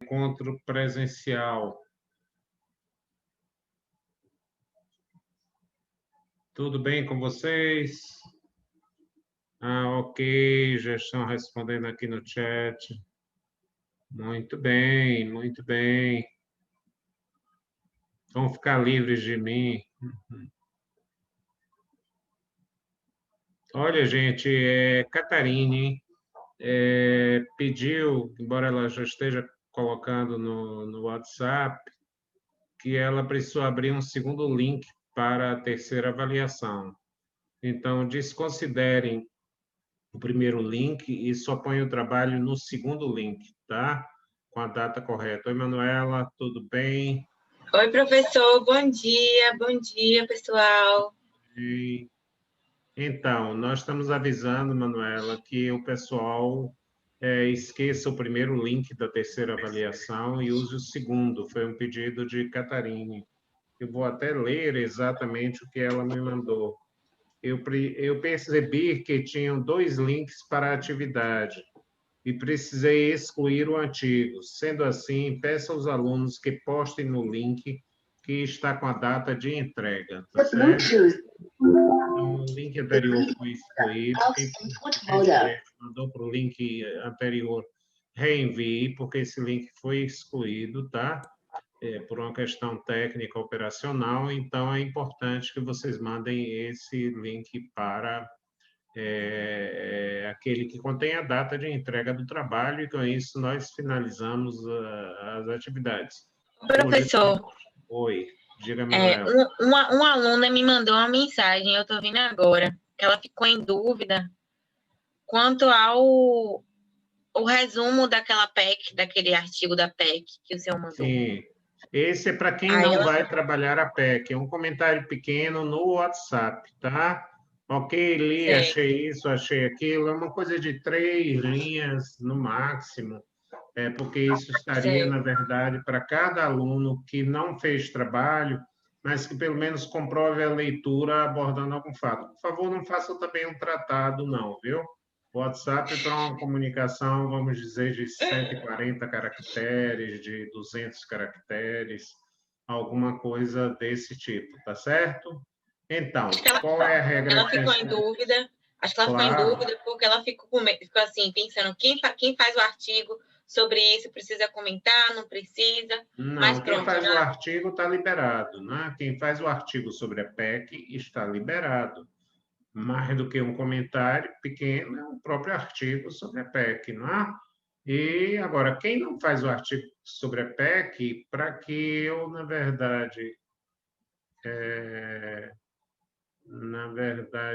encontro presencial. Tudo bem com vocês? Ok, já estão respondendo aqui no chat. Muito bem, muito bem. Vão ficar livres de mim. Olha, gente, Catarine pediu, embora ela já esteja colocando no WhatsApp, que ela precisou abrir um segundo link para a terceira avaliação. Então, desconsiderem o primeiro link e só põe o trabalho no segundo link, tá? Com a data correta. Oi, Manuela, tudo bem? Oi, professor, bom dia, pessoal. E, então, nós estamos avisando, Manuela, que o pessoal esqueça o primeiro link da terceira avaliação e use o segundo. Foi um pedido de Catarine. Eu vou até ler exatamente o que ela me mandou. Eu percebi que tinham dois links para a atividade e precisei excluir o antigo. Sendo assim, peça aos alunos que postem no link que está com a data de entrega, tá certo? Então, o link anterior foi excluído. Quem mandou para o link anterior, reenvie, porque esse link foi excluído, tá? Por uma questão técnica operacional, então é importante que vocês mandem esse link para aquele que contém a data de entrega do trabalho, e com isso nós finalizamos as atividades. Professor, Oi, diga, Manuela. uma aluna me mandou uma mensagem, eu estou vendo agora, que ela ficou em dúvida quanto ao o resumo daquela PEC, daquele artigo da PEC que o senhor mandou. Sim, esse é para quem Aí não ela... vai trabalhar a PEC, é um comentário pequeno no WhatsApp, tá? Ok, li, achei isso, achei aquilo, é uma coisa de 3 linhas no máximo, porque isso estaria, na verdade, para cada aluno que não fez trabalho, mas que pelo menos comprove a leitura abordando algum fato. Por favor, não faça também um tratado, não, viu? O WhatsApp para uma comunicação, vamos dizer, de 140 caracteres, de 200 caracteres, alguma coisa desse tipo, tá certo? Então, qual é a regra? Ela ficou em dúvida, acho que ela ficou em dúvida porque ela ficou assim, pensando, quem faz o artigo sobre isso precisa comentar, não precisa? Não, mas quem pronto, faz o artigo está liberado, né? Quem faz o artigo sobre a PEC está liberado. Mais do que um comentário pequeno, é o próprio artigo sobre a PEC, não é? E agora, quem não faz o artigo sobre a PEC, para que eu, na verdade,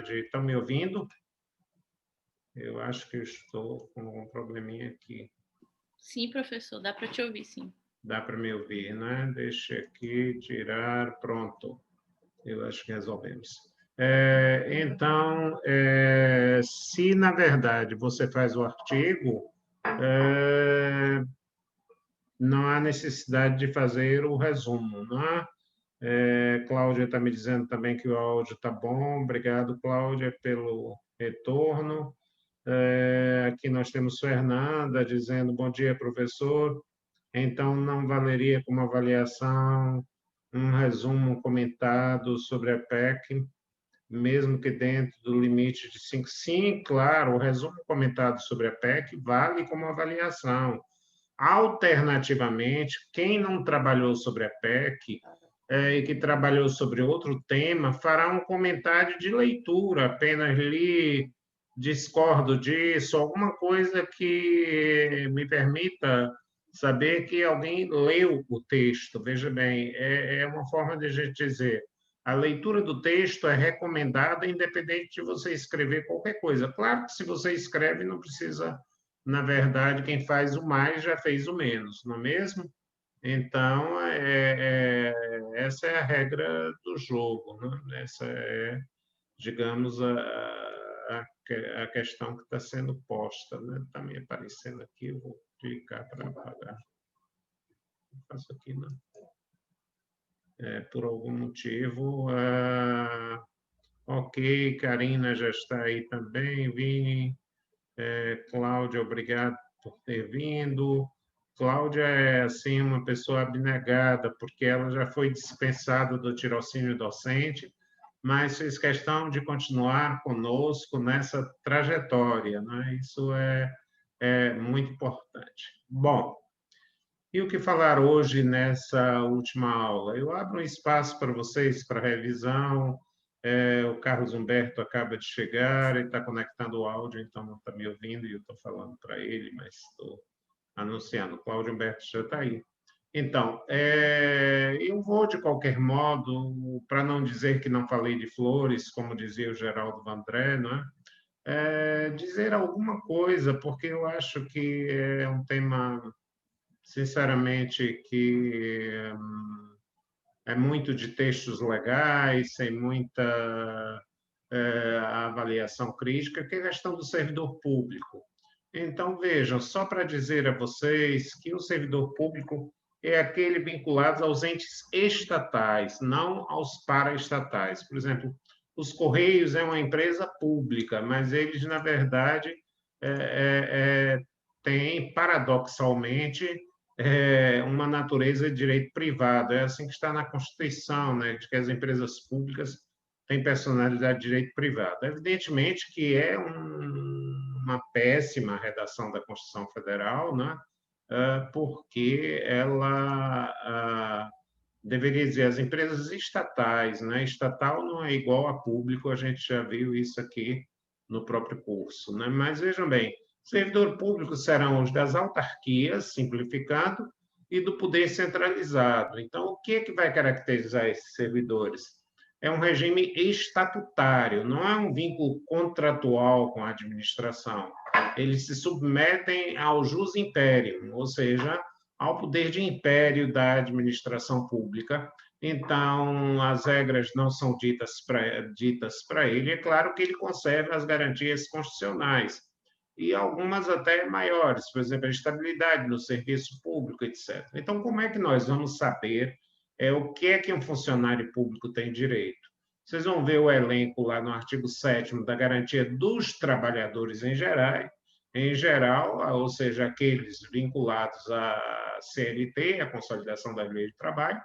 estão me ouvindo? Eu acho que eu estou com um probleminha aqui. Sim, professor, dá para te ouvir, sim. Dá para me ouvir, né? Deixa aqui, tirar, pronto. Eu acho que resolvemos. Então, se na verdade você faz o artigo, não há necessidade de fazer o resumo, né? Cláudia está me dizendo também que o áudio está bom. Obrigado, Cláudia, pelo retorno. Aqui nós temos Fernanda dizendo, bom dia, professor. Então, não valeria como avaliação um resumo comentado sobre a PEC, mesmo que dentro do limite de 5. Sim, claro, o resumo comentado sobre a PEC vale como avaliação. Alternativamente, quem não trabalhou sobre a PEC e que trabalhou sobre outro tema, fará um comentário de leitura, apenas li, discordo disso, alguma coisa que me permita saber que alguém leu o texto. Veja bem, é uma forma de a gente dizer, a leitura do texto é recomendada independente de você escrever qualquer coisa. Claro que se você escreve, não precisa, na verdade, quem faz o mais já fez o menos, não é mesmo? Então, essa é a regra do jogo, né? Essa é, digamos, a questão que está sendo posta, né? Está me aparecendo aqui, eu vou clicar para apagar. Não faço aqui, não. Por algum motivo. Ok, Karina já está aí também, Vini. Cláudia, obrigado por ter vindo. Cláudia é, assim, uma pessoa abnegada, porque ela já foi dispensada do tirocínio docente, mas fez questão de continuar conosco nessa trajetória, né? Isso é muito importante. Bom, e o que falar hoje nessa última aula? Eu abro um espaço para vocês para revisão. O Carlos Humberto acaba de chegar, ele está conectando o áudio, então não está me ouvindo e eu estou falando para ele, mas estou anunciando. O Cláudio Humberto já está aí. Então, eu vou, de qualquer modo, para não dizer que não falei de flores, como dizia o Geraldo Vandré, né? Dizer alguma coisa, porque eu acho que é um tema, sinceramente, que é muito de textos legais, sem muita avaliação crítica, que é a questão do servidor público. Então, vejam, só para dizer a vocês que o servidor público é aquele vinculado aos entes estatais, não aos paraestatais. Por exemplo, os Correios é uma empresa pública, mas eles, na verdade, têm, paradoxalmente, uma natureza de direito privado. É assim que está na Constituição, né, de que as empresas públicas têm personalidade de direito privado. Evidentemente que é uma péssima redação da Constituição Federal, né, porque ela deveria dizer as empresas estatais, né? Estatal não é igual a público, a gente já viu isso aqui no próprio curso, né? Mas vejam bem, servidor público serão os das autarquias, simplificando, e do poder centralizado. Então, o que é que vai caracterizar esses servidores? É um regime estatutário, não é um vínculo contratual com a administração. Eles se submetem ao jus imperium, ou seja, ao poder de império da administração pública. Então, as regras não são ditas para ele. É claro que ele conserva as garantias constitucionais, e algumas até maiores, por exemplo, a estabilidade no serviço público, etc. Então, como é que nós vamos saber o que é que um funcionário público tem direito? Vocês vão ver o elenco lá no artigo 7º da garantia dos trabalhadores em geral, ou seja, aqueles vinculados à CLT, a Consolidação da Lei de Trabalho,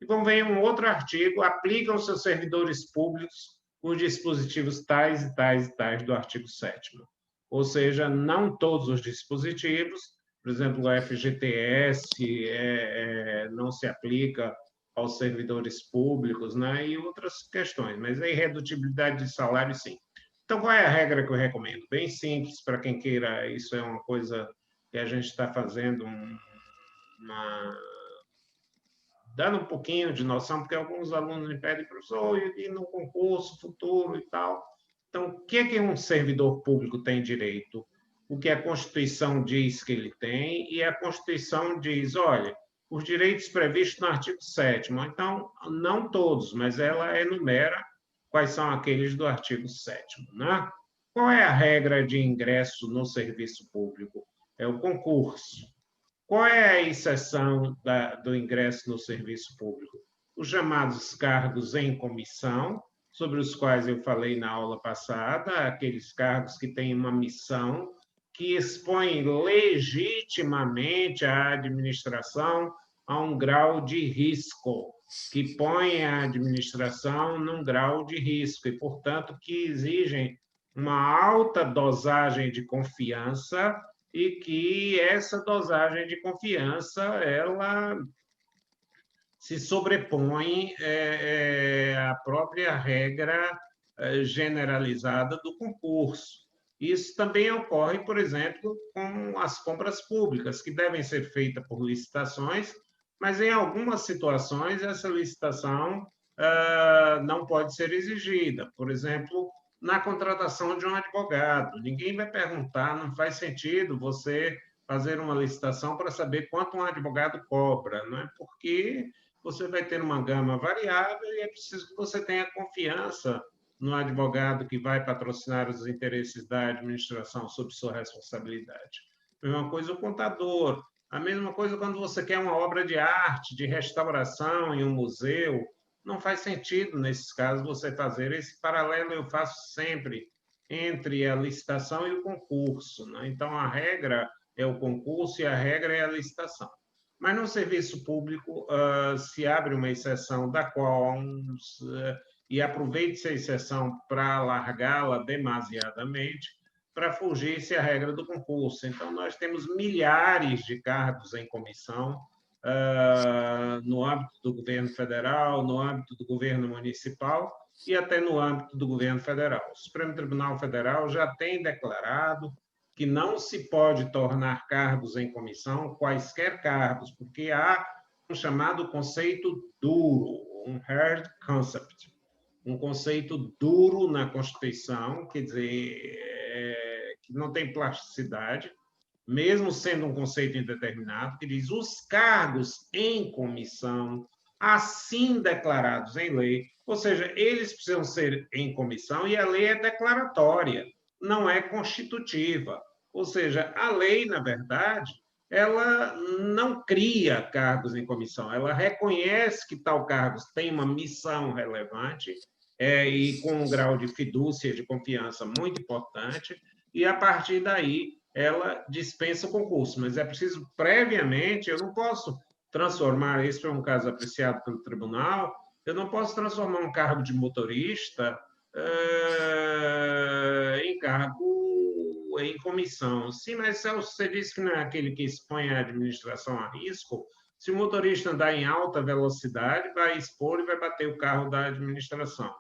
e vão ver um outro artigo, aplicam aos seus servidores públicos os dispositivos tais e tais e tais do artigo 7º. Ou seja, não todos os dispositivos, por exemplo, o FGTS não se aplica aos servidores públicos, né? E outras questões, mas a irredutibilidade de salário, sim. Então, qual é a regra que eu recomendo? Bem simples, para quem queira, isso é uma coisa que a gente está fazendo, dando um pouquinho de noção, porque alguns alunos me pedem, professor, e no concurso futuro e tal. Então, o que é que um servidor público tem direito? O que a Constituição diz que ele tem, e a Constituição diz, olha, os direitos previstos no artigo 7º. Então, não todos, mas ela enumera quais são aqueles do artigo 7º, né? Qual é a regra de ingresso no serviço público? É o concurso. Qual é a exceção do ingresso no serviço público? Os chamados cargos em comissão, sobre os quais eu falei na aula passada, aqueles cargos que têm uma missão que expõe legitimamente a administração a um grau de risco, que põe a administração num grau de risco e, portanto, que exigem uma alta dosagem de confiança e que essa dosagem de confiança ela se sobrepõe à própria regra generalizada do concurso. Isso também ocorre, por exemplo, com as compras públicas, que devem ser feitas por licitações, mas em algumas situações essa licitação não pode ser exigida. Por exemplo, na contratação de um advogado. Ninguém vai perguntar, não faz sentido você fazer uma licitação para saber quanto um advogado cobra, não é? Porque você vai ter uma gama variável e é preciso que você tenha confiança no advogado que vai patrocinar os interesses da administração sob sua responsabilidade. A mesma coisa o contador, a mesma coisa quando você quer uma obra de arte, de restauração em um museu, não faz sentido, nesses casos, você fazer esse paralelo, eu faço sempre entre a licitação e o concurso, né? Então, a regra é o concurso e a regra é a licitação. Mas no serviço público se abre uma exceção da qual e aproveite-se a exceção para alargá-la demasiadamente, para fugir-se à regra do concurso. Então, nós temos milhares de cargos em comissão no âmbito do governo federal, no âmbito do governo municipal e até no âmbito do governo federal. O Supremo Tribunal Federal já tem declarado que não se pode tornar cargos em comissão, quaisquer cargos, porque há um chamado conceito duro, um hard concept, um conceito duro na Constituição, quer dizer, que não tem plasticidade, mesmo sendo um conceito indeterminado, que diz os cargos em comissão, assim declarados em lei, ou seja, eles precisam ser em comissão e a lei é declaratória, não é constitutiva. Ou seja, a lei, na verdade, ela não cria cargos em comissão, ela reconhece que tal cargo tem uma missão relevante e com um grau de fidúcia, de confiança muito importante, e a partir daí ela dispensa o concurso, mas é preciso previamente, eu não posso transformar, esse foi um caso apreciado pelo tribunal, eu não posso transformar um cargo de motorista em cargo em comissão. Sim, mas Celso, você disse que não é aquele que expõe a administração a risco. Se o motorista andar em alta velocidade, vai expor e vai bater o carro da administração.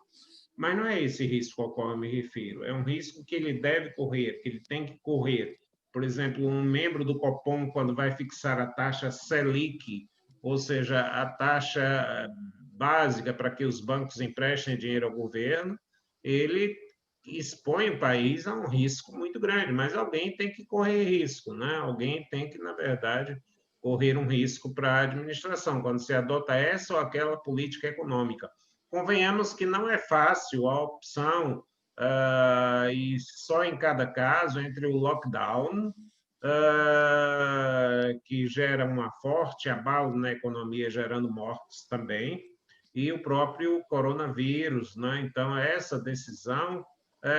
Mas não é esse risco ao qual eu me refiro. É um risco que ele deve correr, que ele tem que correr. Por exemplo, um membro do Copom, quando vai fixar a taxa Selic, ou seja, a taxa básica para que os bancos emprestem dinheiro ao governo, ele expõe o país a um risco muito grande, mas alguém tem que correr risco, né? Alguém tem que, na verdade, correr um risco para a administração, quando se adota essa ou aquela política econômica. Convenhamos que não é fácil a opção, e só em cada caso, entre o lockdown, que gera uma forte abalo na economia, gerando mortes também, e o próprio coronavírus, né? Então, essa decisão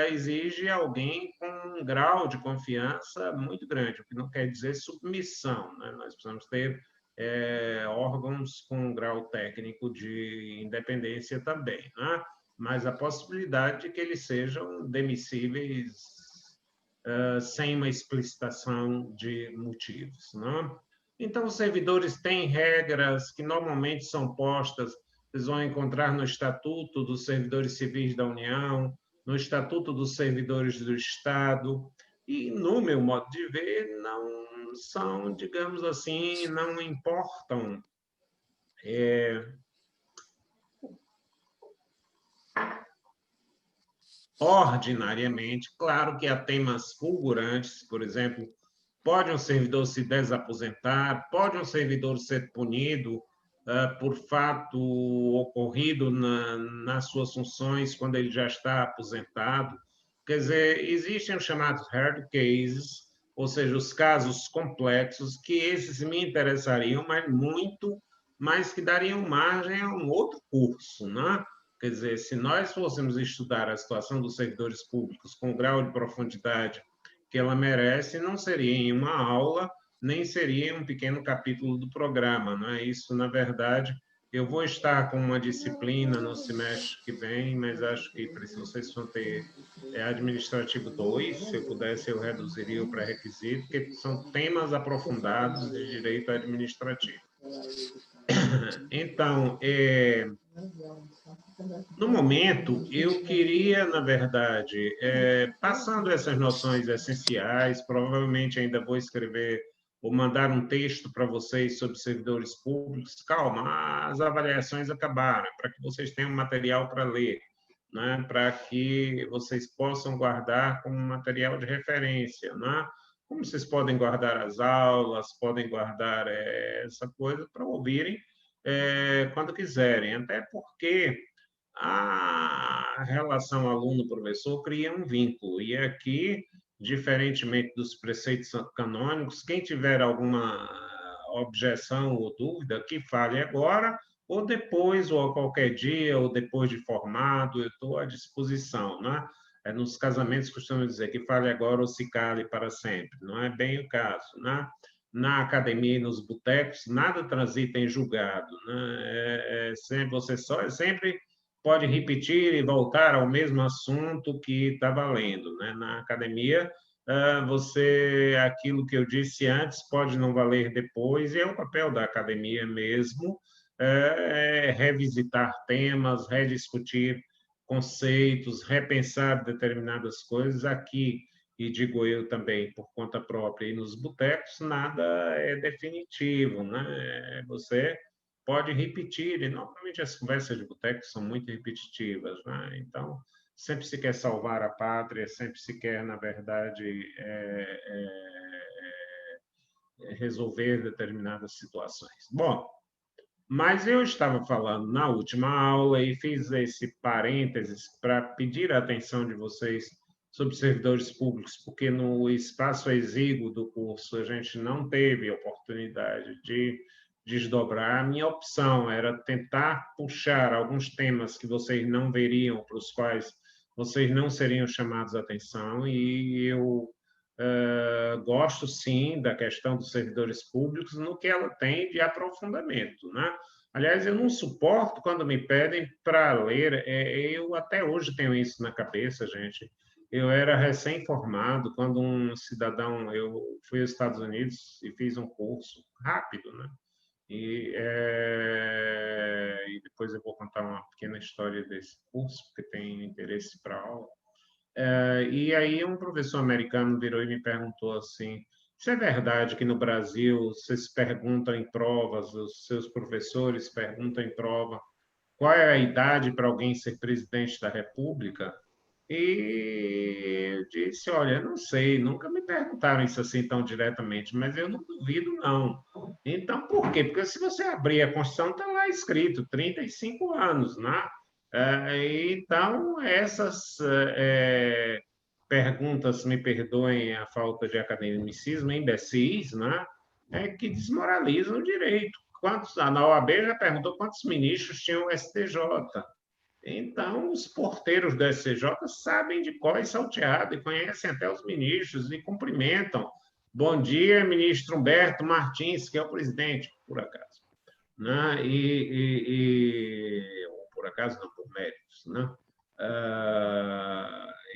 exige alguém com um grau de confiança muito grande, o que não quer dizer submissão, né? Nós precisamos ter órgãos com um grau técnico de independência também, né? Mas a possibilidade de que eles sejam demissíveis sem uma explicitação de motivos, né? Então, os servidores têm regras que normalmente são postas, vocês vão encontrar no Estatuto dos Servidores Civis da União, no Estatuto dos Servidores do Estado, e, no meu modo de ver, não são, digamos assim, não importam ordinariamente. Claro que há temas fulgurantes, por exemplo, pode um servidor se desaposentar, pode um servidor ser punido por fato ocorrido nas suas funções quando ele já está aposentado. Quer dizer, existem os chamados hard cases, ou seja, os casos complexos, que esses me interessariam, mas muito, mas que dariam margem a um outro curso, né? Quer dizer, se nós fôssemos estudar a situação dos servidores públicos com o grau de profundidade que ela merece, não seria em uma aula, nem seria em um pequeno capítulo do programa, não é isso? Na verdade, eu vou estar com uma disciplina no semestre que vem, mas acho que vocês vão ter administrativo 2, se eu pudesse eu reduziria o pré-requisito, porque são temas aprofundados de direito administrativo. Então, no momento, eu queria, na verdade, passando essas noções essenciais, provavelmente ainda vou escrever ou mandar um texto para vocês sobre servidores públicos. Calma, as avaliações acabaram, para que vocês tenham material para ler, né? Para que vocês possam guardar como material de referência, né? Como vocês podem guardar as aulas, podem guardar essa coisa para ouvirem quando quiserem, até porque a relação aluno-professor cria um vínculo, e aqui, diferentemente dos preceitos canônicos, quem tiver alguma objeção ou dúvida, que fale agora, ou depois, ou a qualquer dia, ou depois de formado, eu estou à disposição, né? Nos casamentos costumam dizer que fale agora ou se cale para sempre. Não é bem o caso, né? Na academia e nos botecos, nada transita em julgado, né? Sempre pode repetir e voltar ao mesmo assunto que está valendo, né? Na academia, aquilo que eu disse antes pode não valer depois, e é o papel da academia mesmo, revisitar temas, rediscutir conceitos, repensar determinadas coisas aqui, e digo eu também por conta própria, e nos botecos nada é definitivo, né? Você pode repetir, e normalmente as conversas de boteco são muito repetitivas, né? Então, sempre se quer salvar a pátria, sempre se quer, na verdade, resolver determinadas situações. Bom, mas eu estava falando na última aula e fiz esse parênteses para pedir a atenção de vocês sobre servidores públicos, porque no espaço exíguo do curso a gente não teve oportunidade de desdobrar. A minha opção era tentar puxar alguns temas que vocês não veriam, para os quais vocês não seriam chamados a atenção, e eu gosto, sim, da questão dos servidores públicos no que ela tem de aprofundamento, né? Aliás, eu não suporto quando me pedem para ler. Eu até hoje tenho isso na cabeça, gente. Eu era recém-formado quando um cidadão... Eu fui aos Estados Unidos e fiz um curso rápido, né? E depois eu vou contar uma pequena história desse curso, porque tem interesse para a aula. E aí um professor americano virou e me perguntou assim: se é verdade que no Brasil vocês perguntam em provas, os seus professores perguntam em prova qual é a idade para alguém ser presidente da República? E eu disse: olha, não sei, nunca me perguntaram isso assim tão diretamente, mas eu não duvido, não. Então, por quê? Porque se você abrir a Constituição, está lá escrito 35 anos, né? Então, essas perguntas, me perdoem a falta de academicismo, imbecis, né? Que desmoralizam o direito. Na OAB já perguntou quantos ministros tinha o STJ. Então, os porteiros do STJ sabem de cor e salteado e conhecem até os ministros e cumprimentam. Bom dia, ministro Humberto Martins, que é o presidente, por acaso. Né? Por acaso não, por méritos. Né?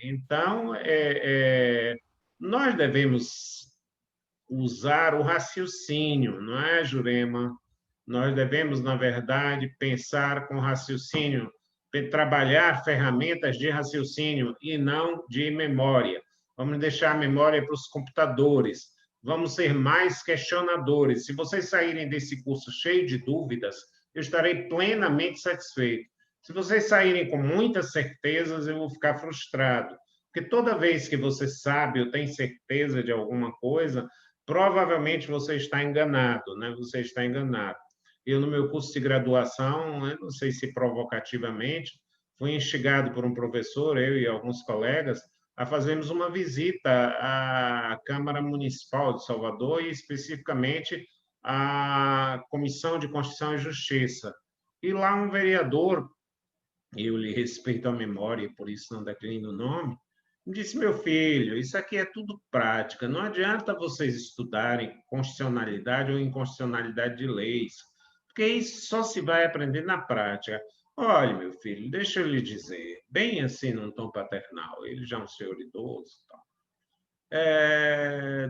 Então, nós devemos usar o raciocínio, não é, Jurema? Nós devemos, na verdade, pensar com raciocínio, trabalhar ferramentas de raciocínio e não de memória. Vamos deixar a memória para os computadores. Vamos ser mais questionadores. Se vocês saírem desse curso cheio de dúvidas, eu estarei plenamente satisfeito. Se vocês saírem com muitas certezas, eu vou ficar frustrado. Porque toda vez que você sabe ou tem certeza de alguma coisa, provavelmente você está enganado, né? Você está enganado. Eu, no meu curso de graduação, eu não sei se provocativamente, fui instigado por um professor, eu e alguns colegas, a fazermos uma visita à Câmara Municipal de Salvador e, especificamente, à Comissão de Constituição e Justiça. E lá um vereador, eu lhe respeito a memória e por isso não declino o nome, me disse: meu filho, isso aqui é tudo prática, não adianta vocês estudarem constitucionalidade ou inconstitucionalidade de leis, porque isso só se vai aprender na prática. Olha, meu filho, deixa eu lhe dizer, bem assim num tom paternal, ele já é um senhor idoso, tal.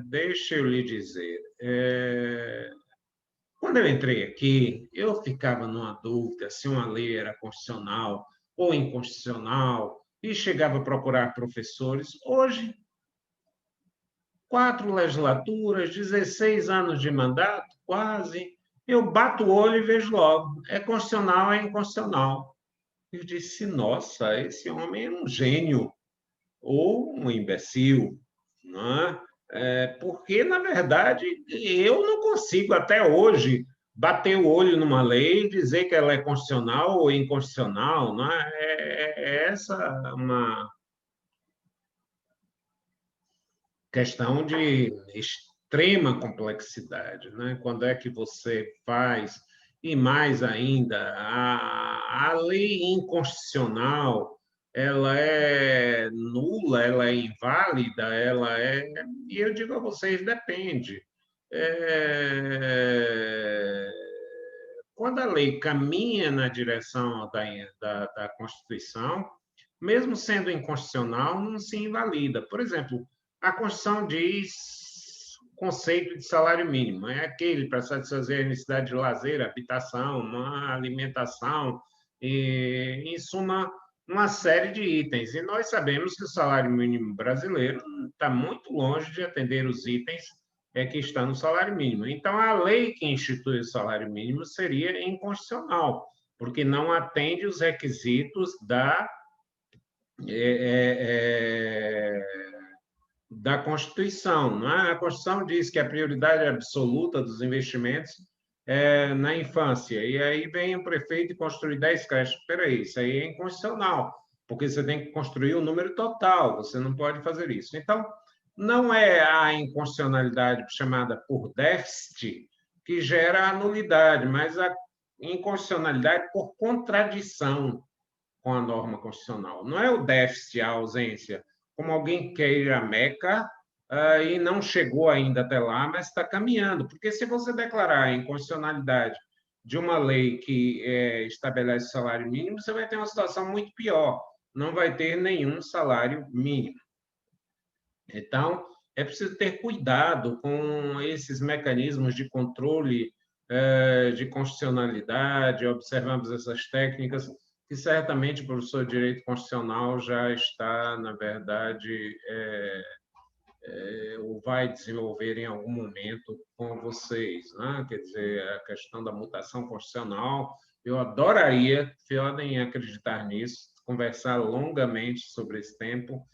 Deixa eu lhe dizer, quando eu entrei aqui, eu ficava numa dúvida se uma lei era constitucional ou inconstitucional e chegava a procurar professores. Hoje, 4 legislaturas, 16 anos de mandato, quase, eu bato o olho e vejo logo, é constitucional, é inconstitucional. Eu disse: nossa, esse homem é um gênio ou um imbecil, não é? Porque, na verdade, eu não consigo, até hoje, bater o olho numa lei e dizer que ela é constitucional ou inconstitucional. Não é? Essa uma questão de extrema complexidade. Né? Quando é que você faz, e mais ainda, a lei inconstitucional, ela é nula, ela é inválida, ela é... E eu digo a vocês, depende. É, quando a lei caminha na direção da Constituição, mesmo sendo inconstitucional, não se invalida. Por exemplo, a Constituição diz conceito de salário mínimo, é aquele para satisfazer a necessidade de lazer, habitação, uma alimentação, e, em suma, uma série de itens. E nós sabemos que o salário mínimo brasileiro está muito longe de atender os itens que estão no salário mínimo. Então, a lei que institui o salário mínimo seria inconstitucional, porque não atende os requisitos da Constituição. Não é? A Constituição diz que a prioridade absoluta dos investimentos é na infância. E aí vem o prefeito e construir 10 creches. Espera aí, isso aí é inconstitucional, porque você tem que construir o número total, você não pode fazer isso. Então, não é a inconstitucionalidade chamada por déficit que gera a nulidade, mas a inconstitucionalidade por contradição com a norma constitucional. Não é o déficit, a ausência, como alguém quer ir a Meca e não chegou ainda até lá, mas está caminhando. Porque se você declarar a inconstitucionalidade de uma lei que estabelece o salário mínimo, você vai ter uma situação muito pior. Não vai ter nenhum salário mínimo. Então, é preciso ter cuidado com esses mecanismos de controle de constitucionalidade, observamos essas técnicas, que certamente o professor de Direito Constitucional já está, na verdade, ou vai desenvolver em algum momento com vocês. Né? Quer dizer, a questão da mutação constitucional, eu adoraria, podem acreditar nisso, conversar longamente sobre esse tempo,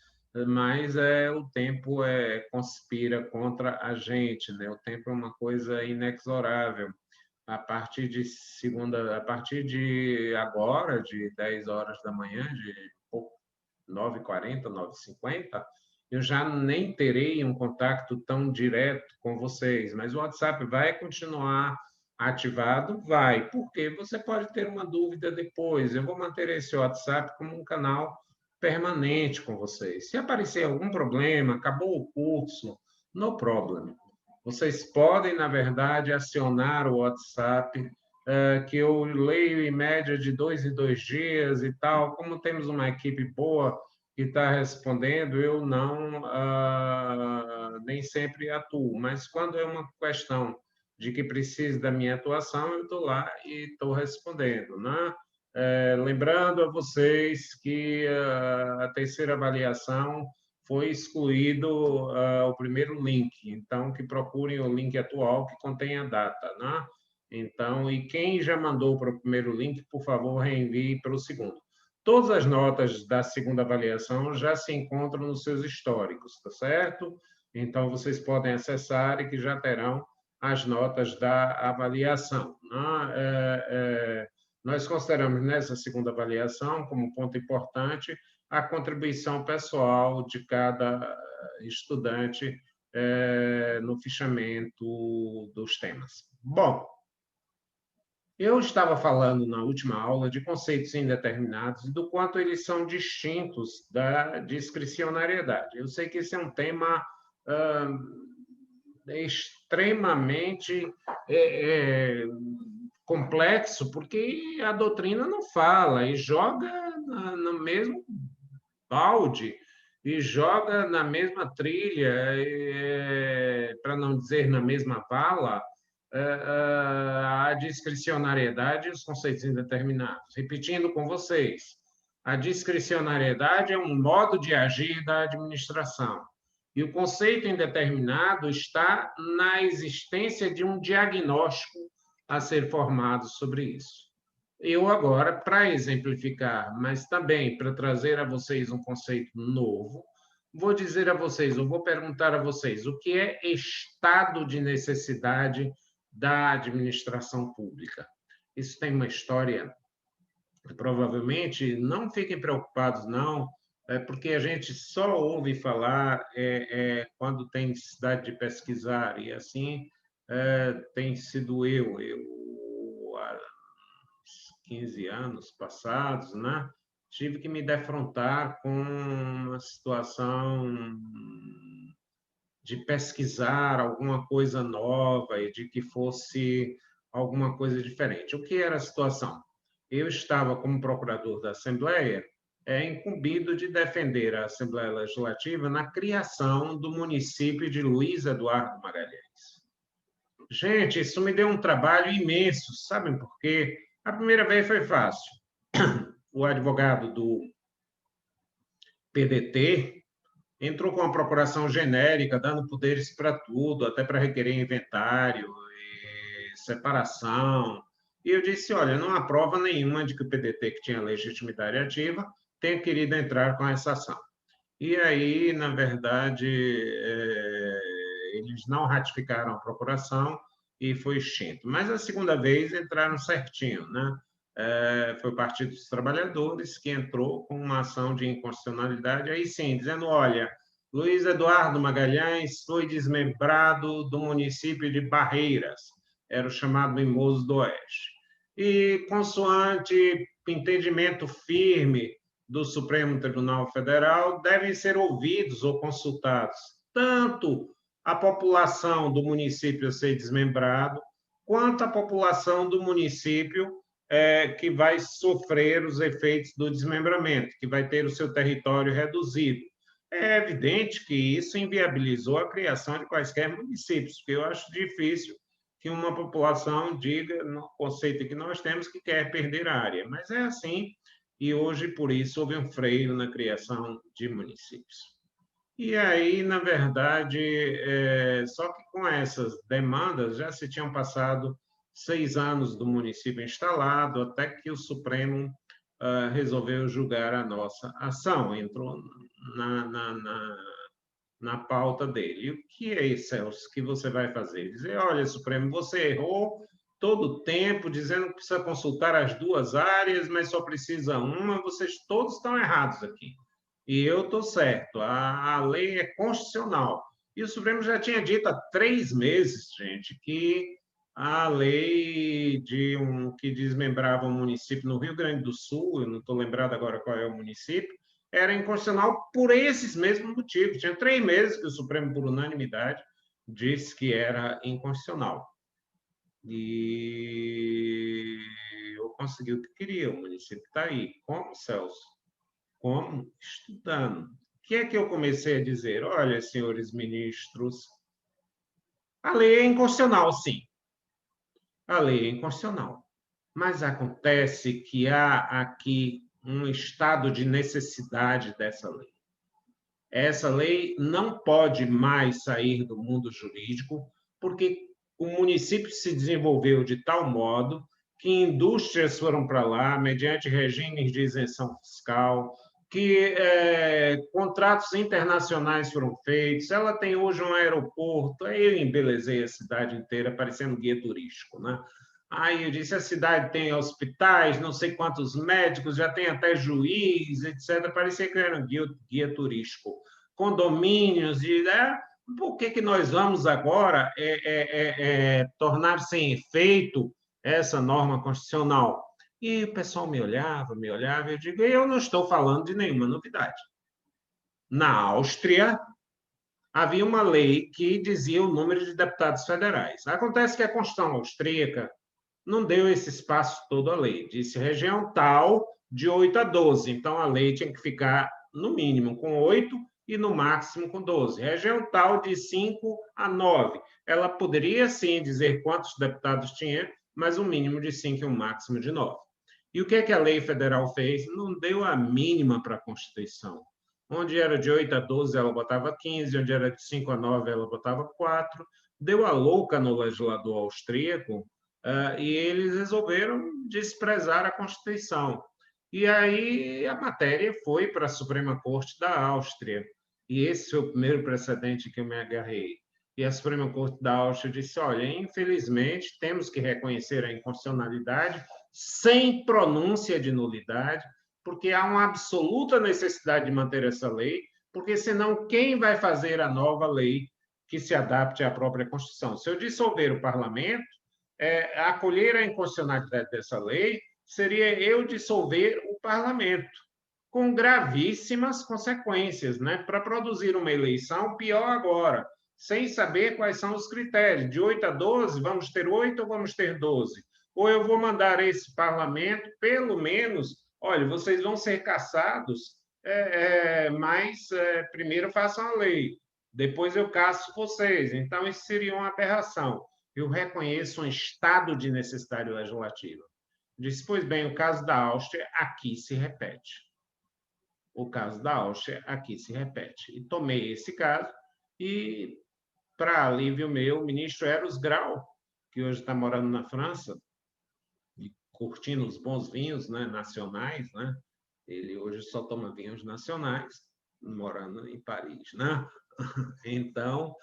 mas o tempo conspira contra a gente, né? O tempo é uma coisa inexorável. A partir de agora, de 10 horas da manhã, de 9h40, 9h50, eu já nem terei um contato tão direto com vocês, mas o WhatsApp vai continuar ativado? Vai, porque você pode ter uma dúvida depois. Eu vou manter esse WhatsApp como um canal permanente com vocês. Se aparecer algum problema, acabou o curso, no problem. Vocês podem, na verdade, acionar o WhatsApp, que eu leio em média de 2 em 2 dias e tal. Como temos uma equipe boa que está respondendo, eu não nem sempre atuo, mas quando é uma questão de que precisa da minha atuação, eu estou lá e estou respondendo, né? Lembrando a vocês que a terceira avaliação foi excluído o primeiro link, então que procurem o link atual que contém a data, né? Então, e quem já mandou para o primeiro link, por favor, reenvie para o segundo. Todas as notas da segunda avaliação já se encontram nos seus históricos, tá certo? Então, vocês podem acessar e que já terão as notas da avaliação. Né? Nós consideramos nessa segunda avaliação, como ponto importante, a contribuição pessoal de cada estudante no fichamento dos temas. Bom, eu estava falando na última aula de conceitos indeterminados e do quanto eles são distintos da discricionariedade. Eu sei que esse é um tema extremamente complexo, porque a doutrina não fala e joga no mesmo balde e joga na mesma trilha, para não dizer na mesma vala, a discricionariedade e os conceitos indeterminados. Repetindo com vocês, a discricionariedade é um modo de agir da administração. E o conceito indeterminado está na existência de um diagnóstico a ser formado sobre isso. Eu agora, para exemplificar, mas também para trazer a vocês um conceito novo, vou dizer a vocês, eu vou perguntar a vocês, o que é estado de necessidade da administração pública? Isso tem uma história, provavelmente, não fiquem preocupados, não, porque a gente só ouve falar quando tem necessidade de pesquisar, e assim tem sido eu há 15 anos passados, né? tive que me defrontar com uma situação de pesquisar alguma coisa nova e de que fosse alguma coisa diferente. O que era a situação? Eu estava, como procurador da Assembleia, incumbido de defender a Assembleia Legislativa na criação do município de Luiz Eduardo Magalhães. Gente, isso me deu um trabalho imenso, sabem por quê? A primeira vez foi fácil. O advogado do PDT entrou com uma procuração genérica, dando poderes para tudo, até para requerer inventário, e separação. E eu disse, olha, não há prova nenhuma de que o PDT, que tinha legitimidade ativa, tenha querido entrar com essa ação. E aí, na verdade, eles não ratificaram a procuração e foi extinto. Mas a segunda vez entraram certinho, né? Foi o Partido dos Trabalhadores que entrou com uma ação de inconstitucionalidade, aí sim, dizendo, olha, Luiz Eduardo Magalhães foi desmembrado do município de Barreiras, era o chamado Mimoso do Oeste. E, consoante entendimento firme do Supremo Tribunal Federal, devem ser ouvidos ou consultados tanto a população do município a ser desmembrado, quanto a população do município que vai sofrer os efeitos do desmembramento, que vai ter o seu território reduzido. É evidente que isso inviabilizou a criação de quaisquer municípios, porque eu acho difícil que uma população diga, no conceito que nós temos, que quer perder a área. Mas é assim, e hoje, por isso, houve um freio na criação de municípios. E aí, na verdade, só que com essas demandas já se tinham passado 6 anos do município instalado, até que o Supremo resolveu julgar a nossa ação, entrou na pauta dele. E o que é isso, Celso, que você vai fazer? Dizer, olha, Supremo, você errou todo o tempo, dizendo que precisa consultar as duas áreas, mas só precisa uma, vocês todos estão errados aqui. E eu estou certo, a lei é constitucional. E o Supremo já tinha dito há 3 meses, gente, que a lei que desmembrava um município no Rio Grande do Sul, eu não estou lembrado agora qual é o município, era inconstitucional por esses mesmos motivos. Tinha 3 meses que o Supremo, por unanimidade, disse que era inconstitucional. E eu consegui o que queria, o município está aí. Como, Celso? Como? Estudando. O que é que eu comecei a dizer? Olha, senhores ministros, a lei é inconstitucional, sim. A lei é inconstitucional. Mas acontece que há aqui um estado de necessidade dessa lei. Essa lei não pode mais sair do mundo jurídico, porque o município se desenvolveu de tal modo que indústrias foram para lá, mediante regimes de isenção fiscal, que contratos internacionais foram feitos. Ela tem hoje um aeroporto. Aí eu embelezei a cidade inteira, parecendo guia turístico, né? Aí eu disse, a cidade tem hospitais, não sei quantos médicos, já tem até juiz, etc. Parecia que era um guia turístico. Condomínios, por que nós vamos agora tornar sem efeito essa norma constitucional? E o pessoal me olhava, e eu digo, eu não estou falando de nenhuma novidade. Na Áustria, havia uma lei que dizia o número de deputados federais. Acontece que a Constituição austríaca não deu esse espaço todo à lei. Disse região tal, de 8 a 12. Então, a lei tinha que ficar, no mínimo, com 8 e, no máximo, com 12. Região tal, de 5 a 9. Ela poderia, sim, dizer quantos deputados tinha, mas um mínimo de 5 e um máximo de 9. E o que é que a lei federal fez? Não deu a mínima para a Constituição. Onde era de 8 a 12, ela botava 15, onde era de 5 a 9, ela botava 4. Deu a louca no legislador austríaco, e eles resolveram desprezar a Constituição. E aí a matéria foi para a Suprema Corte da Áustria. E esse foi o primeiro precedente que eu me agarrei. E a Suprema Corte da Áustria disse, olha, infelizmente, temos que reconhecer a inconstitucionalidade sem pronúncia de nulidade, porque há uma absoluta necessidade de manter essa lei, porque senão quem vai fazer a nova lei que se adapte à própria Constituição? Se eu dissolver o parlamento, acolher a inconstitucionalidade dessa lei seria eu dissolver o parlamento. com gravíssimas consequências, né? Para produzir uma eleição, pior agora, sem saber quais são os critérios. De 8 a 12, vamos ter 8 ou vamos ter 12? Ou eu vou mandar esse parlamento, pelo menos, olha, vocês vão ser caçados, mas primeiro façam a lei, depois eu caço vocês. Então, isso seria uma aberração. Eu reconheço um estado de necessidade legislativa. Disse, pois bem, o caso da Áustria aqui se repete. O caso da Áustria aqui se repete. E tomei esse caso e, para alívio meu, o ministro Eros Grau, que hoje está morando na França e curtindo os bons vinhos, né, nacionais, né? Ele hoje só toma vinhos nacionais, morando em Paris, né? Então,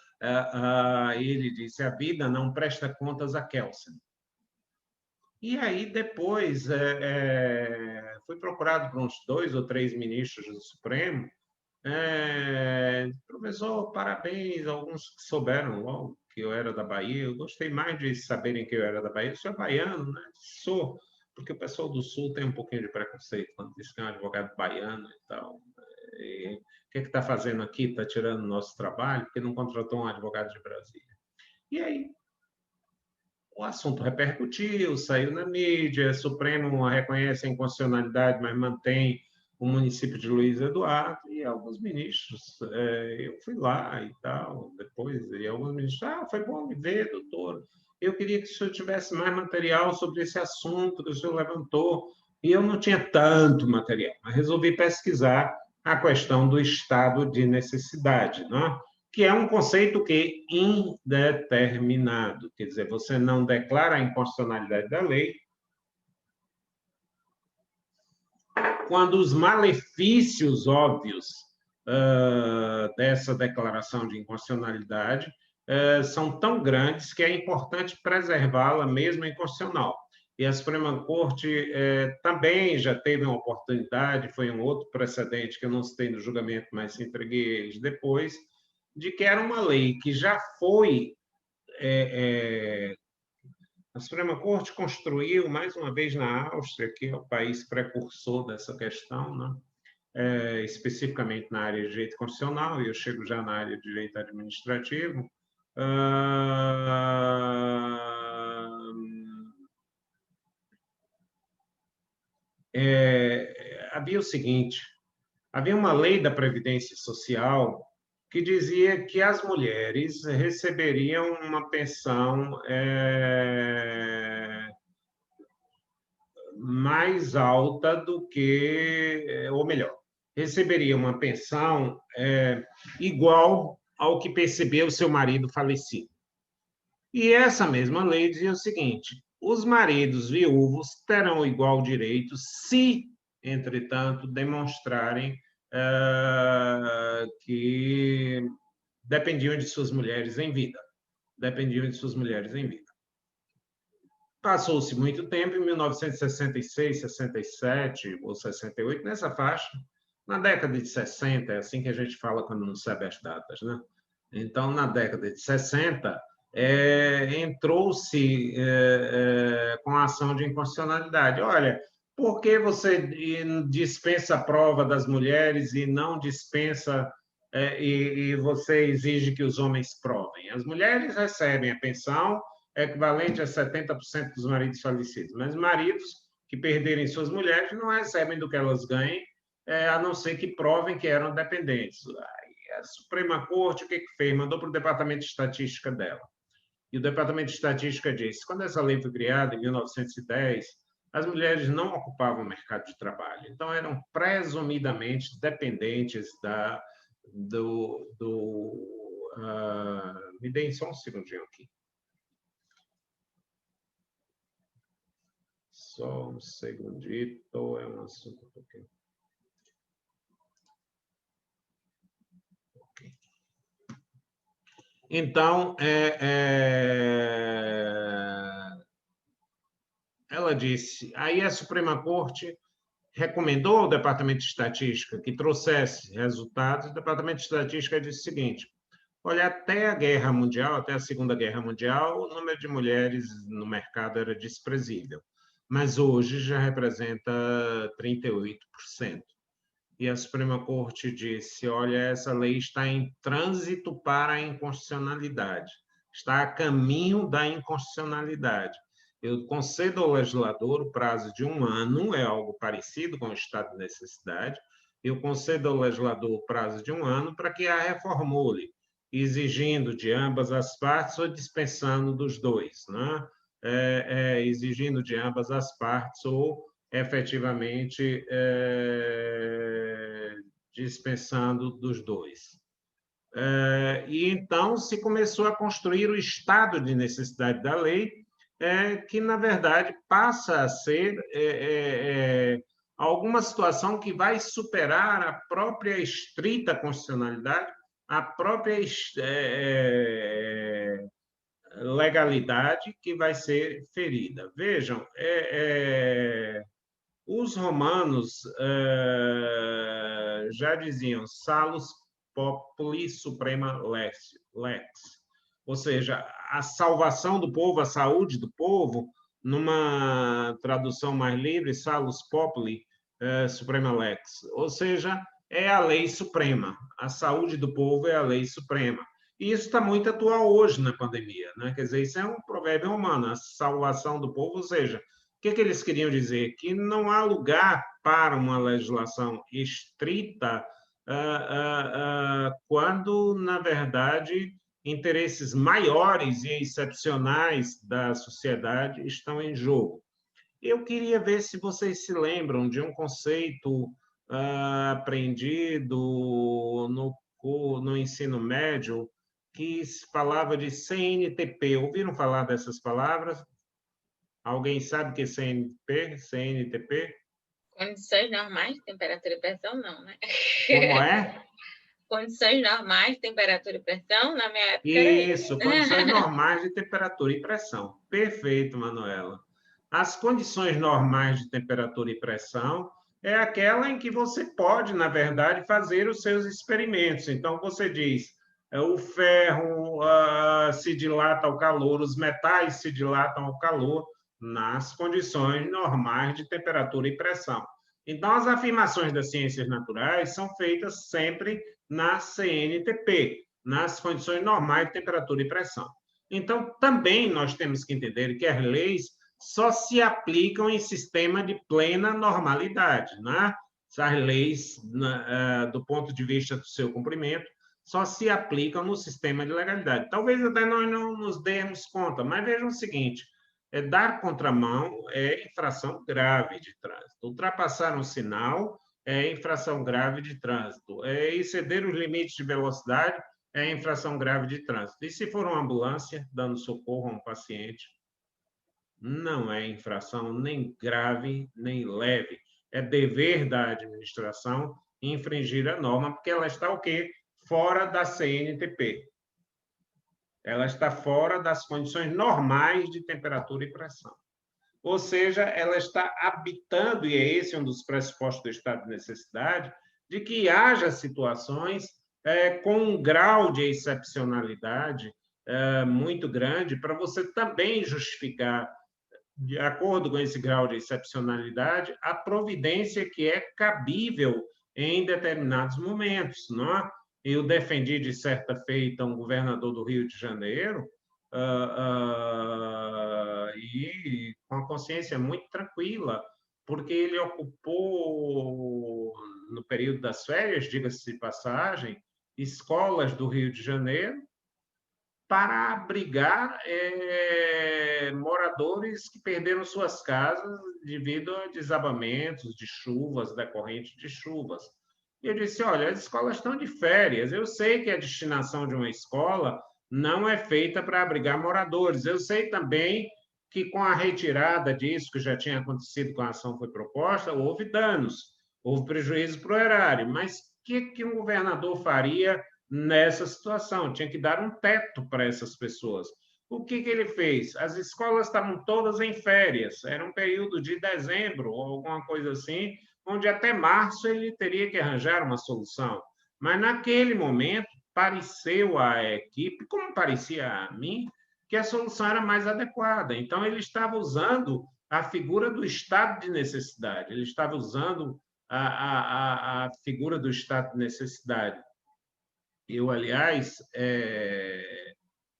ele disse, a vida não presta contas a Kelsen. E aí, depois, fui procurado por uns 2 ou 3 ministros do Supremo. Professor, parabéns, alguns que souberam logo que eu era da Bahia. Eu gostei mais de saberem que eu era da Bahia. Eu sou baiano, né? Sou, porque o pessoal do Sul tem um pouquinho de preconceito quando diz que é um advogado baiano e tal. E, o que está fazendo aqui? Está tirando o nosso trabalho porque não contratou um advogado de Brasília. E aí, o assunto repercutiu, saiu na mídia, o Supremo reconhece a inconstitucionalidade, mas mantém o município de Luiz Eduardo, e alguns ministros, eu fui lá e tal, depois, e alguns ministros, foi bom me ver, doutor, eu queria que o senhor tivesse mais material sobre esse assunto que o senhor levantou, e eu não tinha tanto material, mas resolvi pesquisar a questão do estado de necessidade, não? Que é um conceito que é indeterminado, quer dizer, você não declara a inconstitucionalidade da lei quando os malefícios óbvios dessa declaração de inconstitucionalidade são tão grandes que é importante preservá-la mesmo inconstitucional. E a Suprema Corte também já teve uma oportunidade, foi um outro precedente que eu não citei no julgamento, mas entreguei eles depois, de que era uma lei que já foi... a Suprema Corte construiu, mais uma vez, na Áustria, que é o país precursor dessa questão, né? Especificamente na área de direito constitucional, e eu chego já na área de direito administrativo. Havia o seguinte, havia uma lei da Previdência Social que dizia que as mulheres receberiam uma pensão mais alta do que, ou melhor, receberiam uma pensão igual ao que percebeu o seu marido falecido. E essa mesma lei dizia o seguinte, os maridos viúvos terão igual direito se, entretanto, demonstrarem que dependiam de suas mulheres em vida. Dependiam de suas mulheres em vida. Passou-se muito tempo, em 1966, 67 ou 68, nessa faixa, na década de 60, é assim que a gente fala quando não sabe as datas, né? Então, na década de 60, entrou-se com a ação de inconstitucionalidade. Olha, por que você dispensa a prova das mulheres e não dispensa e você exige que os homens provem? As mulheres recebem a pensão equivalente a 70% dos maridos falecidos, mas maridos que perderem suas mulheres não recebem do que elas ganhem, a não ser que provem que eram dependentes. A Suprema Corte, o que fez? Mandou para o Departamento de Estatística dela. E o Departamento de Estatística disse, quando essa lei foi criada, em 1910, as mulheres não ocupavam o mercado de trabalho, então eram presumidamente dependentes me deem só um segundinho aqui. Só um segundito, é um assunto um pouquinho. Okay. Então, ela disse, aí a Suprema Corte recomendou ao Departamento de Estatística que trouxesse resultados, o Departamento de Estatística disse o seguinte, olha, até a Guerra Mundial, até a Segunda Guerra Mundial, o número de mulheres no mercado era desprezível, mas hoje já representa 38%. e a Suprema Corte disse, olha, essa lei está em trânsito para a inconstitucionalidade, está a caminho da inconstitucionalidade. Eu concedo ao legislador o prazo de 1 ano, é algo parecido com o estado de necessidade, eu concedo ao legislador o prazo de 1 ano para que a reformule, exigindo de ambas as partes ou dispensando dos dois, né? Exigindo de ambas as partes ou efetivamente dispensando dos dois. E então se começou a construir o estado de necessidade da lei, que, na verdade, passa a ser alguma situação que vai superar a própria estrita constitucionalidade, a própria legalidade que vai ser ferida. Vejam, os romanos já diziam salus populi suprema lex, ou seja, a salvação do povo, a saúde do povo, numa tradução mais livre, salus populi suprema lex, ou seja, é a lei suprema, a saúde do povo é a lei suprema. E isso está muito atual hoje na pandemia, né? Quer dizer, isso é um provérbio romano, a salvação do povo, ou seja, o que eles queriam dizer? Que não há lugar para uma legislação estrita quando, na verdade, interesses maiores e excepcionais da sociedade estão em jogo. Eu queria ver se vocês se lembram de um conceito aprendido no ensino médio que se falava de CNTP. Ouviram falar dessas palavras? Alguém sabe o que é CNTP? Condições normais de temperatura e pressão, não, né? Como é? Condições normais de temperatura e pressão, na minha época era isso. Condições normais de temperatura e pressão. Perfeito, Manuela. As condições normais de temperatura e pressão é aquela em que você pode, na verdade, fazer os seus experimentos. Então, você diz, o ferro se dilata ao calor, os metais se dilatam ao calor nas condições normais de temperatura e pressão. Então, as afirmações das ciências naturais são feitas sempre na CNTP, nas condições normais de temperatura e pressão. Então, também nós temos que entender que as leis só se aplicam em sistema de plena normalidade, né? As leis, do ponto de vista do seu cumprimento, só se aplicam no sistema de legalidade. Talvez até nós não nos demos conta, mas vejam o seguinte, dar contramão é infração grave de trânsito. Ultrapassar um sinal é infração grave de trânsito. Exceder os limites de velocidade é infração grave de trânsito. E se for uma ambulância dando socorro a um paciente, não é infração nem grave, nem leve. É dever da administração infringir a norma, porque ela está o quê? Fora da CNTP. Ela está fora das condições normais de temperatura e pressão. Ou seja, ela está habitando, e esse um dos pressupostos do estado de necessidade, de que haja situações com um grau de excepcionalidade muito grande para você também justificar, de acordo com esse grau de excepcionalidade, a providência que é cabível em determinados momentos, não é? Eu defendi, de certa feita, um governador do Rio de Janeiro, e com a consciência muito tranquila, porque ele ocupou, no período das férias, diga-se de passagem, escolas do Rio de Janeiro, para abrigar moradores que perderam suas casas devido a desabamentos de chuvas, decorrentes de chuvas. E eu disse, olha, as escolas estão de férias, eu sei que a destinação de uma escola não é feita para abrigar moradores, eu sei também que com a retirada disso, que já tinha acontecido com a ação que foi proposta, houve danos, houve prejuízo para o erário, mas o que um governador faria nessa situação? Tinha que dar um teto para essas pessoas. O que ele fez? As escolas estavam todas em férias, era um período de dezembro ou alguma coisa assim, onde até março ele teria que arranjar uma solução. Mas naquele momento pareceu à equipe, como parecia a mim, que a solução era mais adequada. Então ele estava usando a figura do estado de necessidade, ele estava usando a figura do estado de necessidade. Eu, aliás,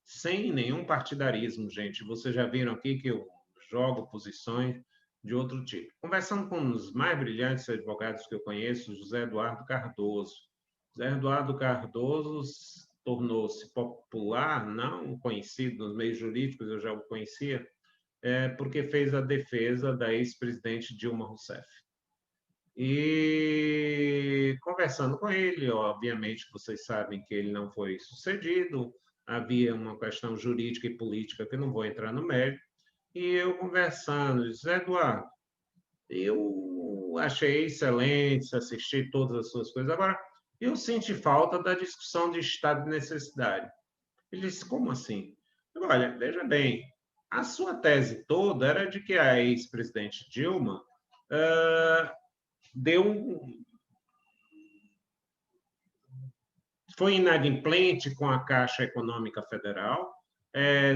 sem nenhum partidarismo, gente, vocês já viram aqui que eu jogo posições de outro tipo. Conversando com os mais brilhantes advogados que eu conheço, José Eduardo Cardoso. José Eduardo Cardoso tornou-se popular, não conhecido nos meios jurídicos, eu já o conhecia, porque fez a defesa da ex-presidente Dilma Rousseff. E conversando com ele, obviamente, vocês sabem que ele não foi sucedido, havia uma questão jurídica e política que eu não vou entrar no mérito, e eu conversando, disse, Eduardo, eu achei excelente, assisti todas as suas coisas, agora eu senti falta da discussão de estado de necessidade. Ele disse, como assim? Eu, olha, veja bem, a sua tese toda era de que a ex-presidente Dilma foi inadimplente com a Caixa Econômica Federal,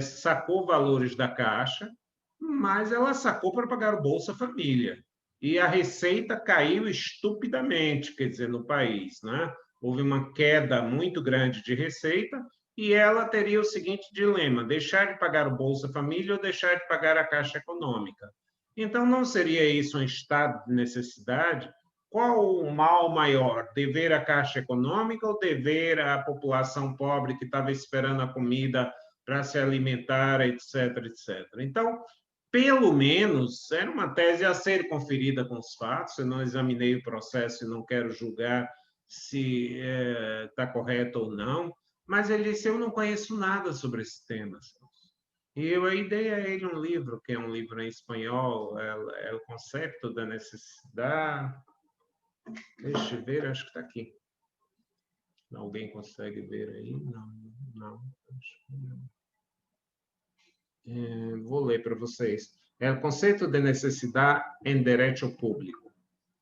sacou valores da Caixa, mas ela sacou para pagar o Bolsa Família. E a receita caiu estupidamente, quer dizer, no país, né? Houve uma queda muito grande de receita e ela teria o seguinte dilema: deixar de pagar o Bolsa Família ou deixar de pagar a Caixa Econômica. Então, não seria isso um estado de necessidade? Qual o mal maior? Dever à Caixa Econômica ou dever à população pobre que estava esperando a comida para se alimentar, etc, etc. Então, pelo menos, era uma tese a ser conferida com os fatos. Eu não examinei o processo e não quero julgar se está correto ou não, mas ele disse, eu não conheço nada sobre esse tema. E eu aí dei a ele um livro, que é um livro em espanhol, é o conceito da necessidade. Deixa eu ver, acho que está aqui. Alguém consegue ver aí? Não. Vou ler para vocês. É o conceito de necessidade em direito público.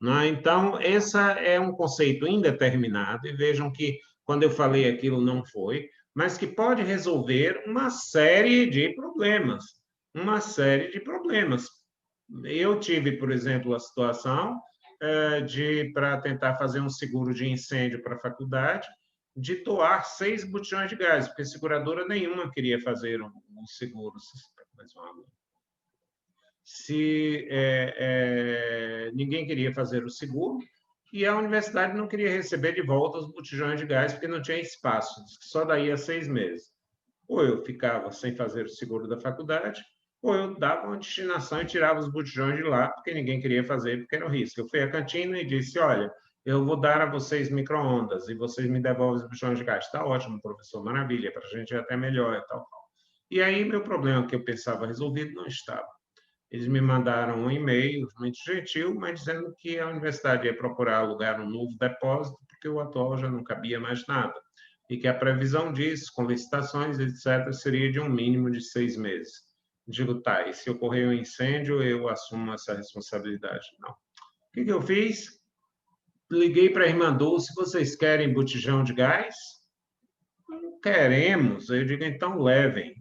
Não? Então, esse é um conceito indeterminado, e vejam que, quando eu falei aquilo, não foi, mas que pode resolver uma série de problemas. Uma série de problemas. Eu tive, por exemplo, a situação para tentar fazer um seguro de incêndio para a faculdade, de doar 6 botijões de gás, porque seguradora nenhuma queria fazer um seguro. Ninguém queria fazer o seguro, e a universidade não queria receber de volta os botijões de gás, porque não tinha espaço, só daí a 6 meses. Ou eu ficava sem fazer o seguro da faculdade, ou eu dava uma destinação e tirava os botijões de lá, porque ninguém queria fazer, porque era um risco. Eu fui à cantina e disse, olha, eu vou dar a vocês micro-ondas e vocês me devolvem os botijões de gás. Está ótimo, professor, maravilha, para a gente é até melhor e tal. E aí, meu problema que eu pensava resolvido não estava. Eles me mandaram um e-mail muito gentil, mas dizendo que a universidade ia procurar alugar um novo depósito, porque o atual já não cabia mais nada. E que a previsão disso, com licitações, etc., seria de um mínimo de 6 meses. Digo, tá, e se ocorrer um incêndio, eu assumo essa responsabilidade. Não. O que eu fiz? Liguei para a irmã Dulce, vocês querem botijão de gás? Não queremos. Eu digo, então levem.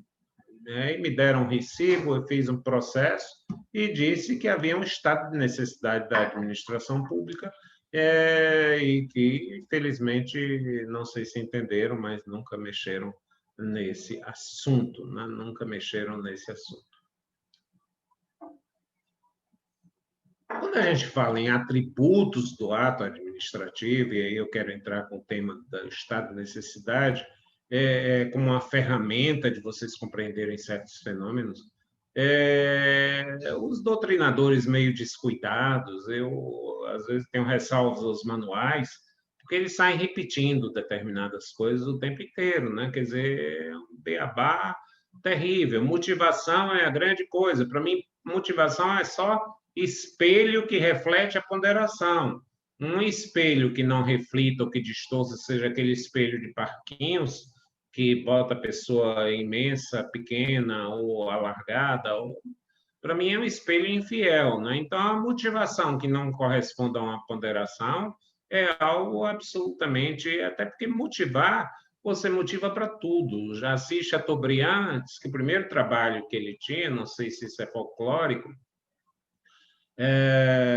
E me deram um recibo, eu fiz um processo e disse que havia um estado de necessidade da administração pública e que, infelizmente, não sei se entenderam, mas nunca mexeram nesse assunto, né? Nunca mexeram nesse assunto. Quando a gente fala em atributos do ato administrativo, e aí eu quero entrar com o tema do estado de necessidade, como uma ferramenta de vocês compreenderem certos fenômenos, os doutrinadores meio descuidados, eu às vezes tenho ressalvas aos manuais, porque eles saem repetindo determinadas coisas o tempo inteiro, né? Quer dizer, é um beabá terrível. Motivação é a grande coisa. Para mim, motivação é só espelho que reflete a ponderação. Um espelho que não reflita ou que distorça, seja aquele espelho de parquinhos, que bota a pessoa imensa, pequena ou alargada, para mim é um espelho infiel, né? Então, a motivação que não corresponde a uma ponderação é algo absolutamente... Até porque motivar, você motiva para tudo. Já Assis Chateaubriand diz que o primeiro trabalho que ele tinha, não sei se isso é folclórico,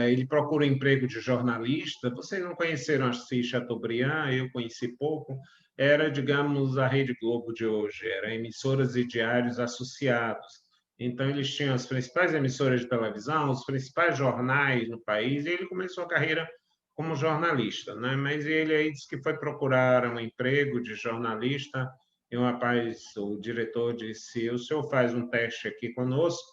ele procura emprego de jornalista. Vocês não conheceram Assis Chateaubriand, eu conheci pouco. Era, digamos, a Rede Globo de hoje, era emissoras e diários associados. Então, eles tinham as principais emissoras de televisão, os principais jornais no país, e ele começou a carreira como jornalista, né? Mas ele aí disse que foi procurar um emprego de jornalista, e um rapaz, o diretor, disse: o senhor faz um teste aqui conosco?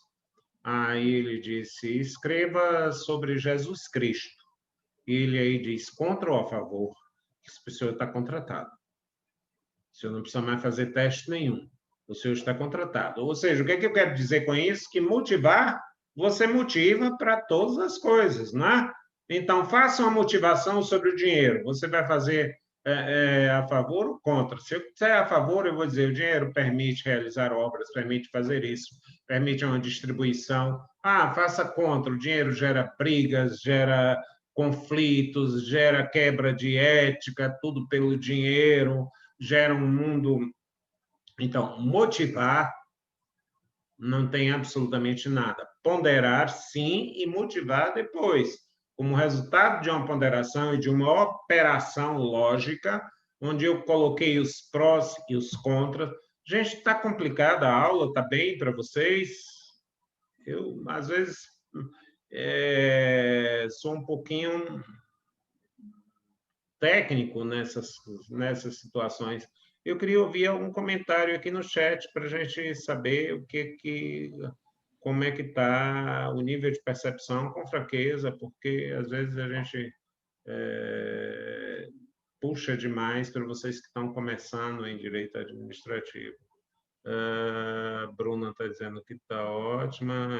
Aí ele disse: escreva sobre Jesus Cristo. E ele aí diz: contra ou a favor? O senhor está contratado. O senhor não precisa mais fazer teste nenhum. O senhor está contratado. Ou seja, o que é que eu quero dizer com isso? Que motivar, você motiva para todas as coisas, não é? Então, faça uma motivação sobre o dinheiro. Você vai fazer a favor ou contra? Se eu quiser a favor, eu vou dizer: o dinheiro permite realizar obras, permite fazer isso, permite uma distribuição. Ah, faça contra. O dinheiro gera brigas, gera conflitos, gera quebra de ética, tudo pelo dinheiro, gera um mundo. Então, motivar não tem absolutamente nada. Ponderar, sim, e motivar depois, como resultado de uma ponderação e de uma operação lógica, onde eu coloquei os prós e os contras. Gente, está complicada a aula, está bem para vocês? Eu, às vezes, sou um pouquinho técnico nessas situações. Eu queria ouvir algum comentário aqui no chat para a gente saber como é que está o nível de percepção, com franqueza, porque às vezes a gente puxa demais para vocês que estão começando em direito administrativo. Bruna está dizendo que está ótima,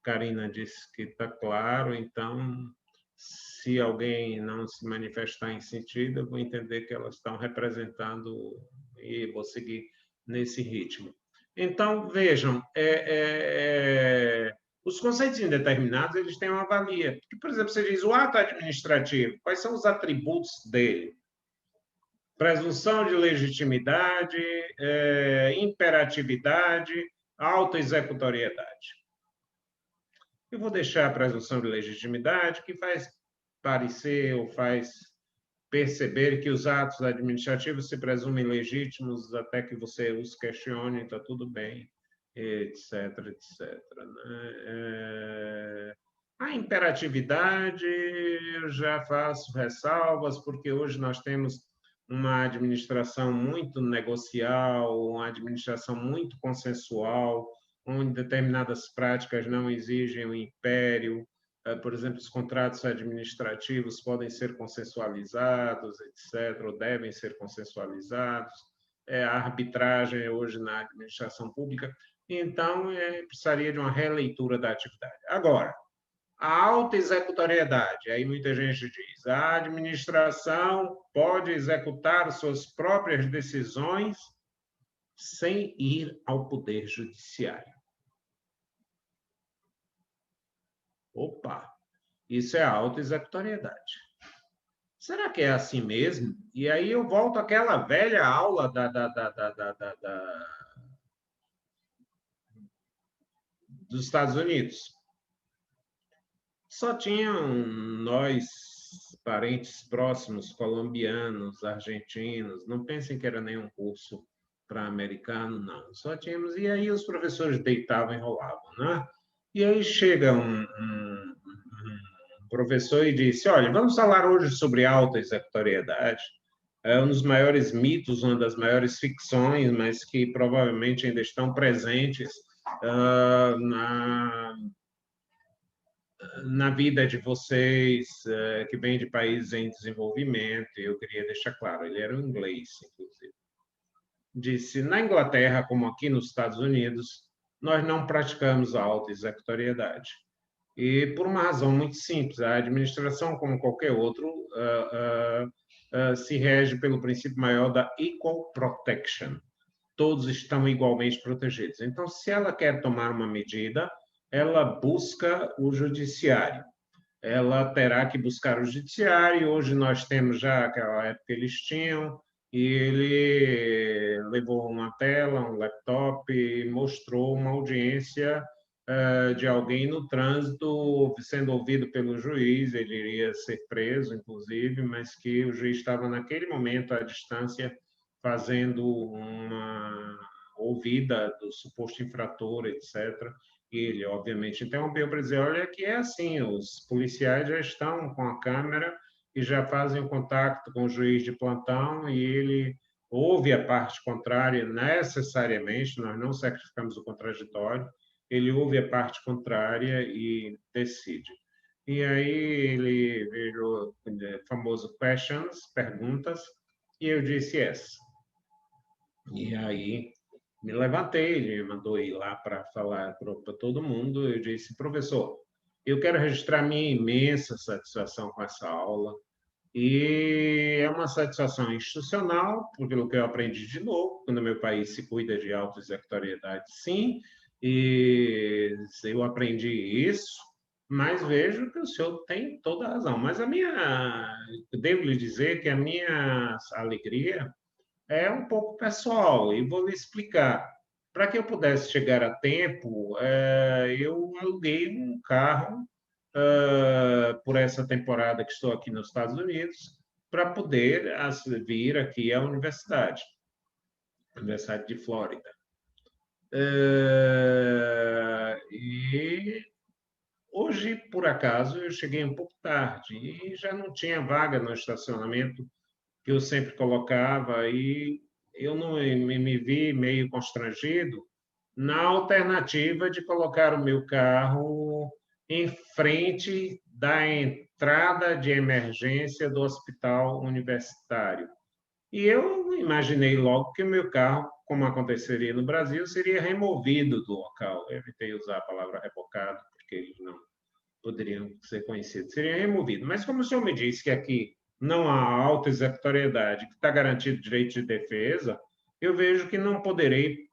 Karina disse que está claro, então, se alguém não se manifestar em sentido, eu vou entender que elas estão representando e vou seguir nesse ritmo. Então, vejam, os conceitos indeterminados, eles têm uma valia. Porque, por exemplo, você diz o ato administrativo, quais são os atributos dele? Presunção de legitimidade, imperatividade, autoexecutoriedade. Eu vou deixar a presunção de legitimidade, que faz parecer ou faz perceber que os atos administrativos se presumem legítimos até que você os questione, está tudo bem, etc, etc. Né? A imperatividade, eu já faço ressalvas, porque hoje nós temos uma administração muito negocial, uma administração muito consensual, onde determinadas práticas não exigem o império. Por exemplo, os contratos administrativos podem ser consensualizados, etc., ou devem ser consensualizados. A arbitragem hoje na administração pública. Então, precisaria de uma releitura da atividade. Agora, a autoexecutoriedade, aí muita gente diz, a administração pode executar suas próprias decisões sem ir ao Poder Judiciário. Opa, isso é a autoexecutoriedade. Será que é assim mesmo? E aí eu volto àquela velha aula dos Estados Unidos. Só tinham nós, parentes próximos, colombianos, argentinos, não pensem que era nenhum curso para americano, não. Só tínhamos, e aí os professores deitavam e rolavam, né? E aí chega um professor e disse: olha, vamos falar hoje sobre autoexecutoriedade. É um dos maiores mitos, uma das maiores ficções, mas que provavelmente ainda estão presentes na vida de vocês, que vêm de países em desenvolvimento. Eu queria deixar claro, ele era um inglês, inclusive. Disse: na Inglaterra, como aqui nos Estados Unidos, nós não praticamos a autoexecutoriedade. E por uma razão muito simples: a administração, como qualquer outro, se rege pelo princípio maior da equal protection. Todos estão igualmente protegidos. Então, se ela quer tomar uma medida, ela busca o judiciário. Ela terá que buscar o judiciário. Hoje nós temos já, aquela época eles tinham, e ele levou uma tela, um laptop, e mostrou uma audiência de alguém no trânsito sendo ouvido pelo juiz, ele iria ser preso, inclusive, mas que o juiz estava naquele momento à distância fazendo uma ouvida do suposto infrator, etc. E ele, obviamente, interrompeu para dizer, olha, que é assim, os policiais já estão com a câmera e já fazem o contato com o juiz de plantão e ele ouve a parte contrária necessariamente, nós não sacrificamos o contraditório, ele ouve a parte contrária e decide. E aí ele virou o famoso questions, perguntas, e eu disse yes. E aí me levantei, ele mandou ir lá para falar para todo mundo, eu disse, professor, eu quero registrar minha imensa satisfação com essa aula, e é uma satisfação institucional, pelo que eu aprendi de novo, quando meu país se cuida de auto-executoriedade, sim, e eu aprendi isso, mas vejo que o senhor tem toda a razão. Mas devo lhe dizer que a minha alegria é um pouco pessoal, e vou lhe explicar. Para que eu pudesse chegar a tempo, eu aluguei um carro por essa temporada que estou aqui nos Estados Unidos, para poder vir aqui à Universidade de Flórida. E hoje, por acaso, eu cheguei um pouco tarde e já não tinha vaga no estacionamento que eu sempre colocava, e eu não me vi meio constrangido na alternativa de colocar o meu carro em frente da entrada de emergência do hospital universitário. E eu imaginei logo que o meu carro, como aconteceria no Brasil, seria removido do local. Eu evitei usar a palavra rebocado, porque eles não poderiam ser conhecidos. Seria removido. Mas como o senhor me disse que aqui não há auto-executoriedade, que está garantido o direito de defesa, eu vejo que não poderei,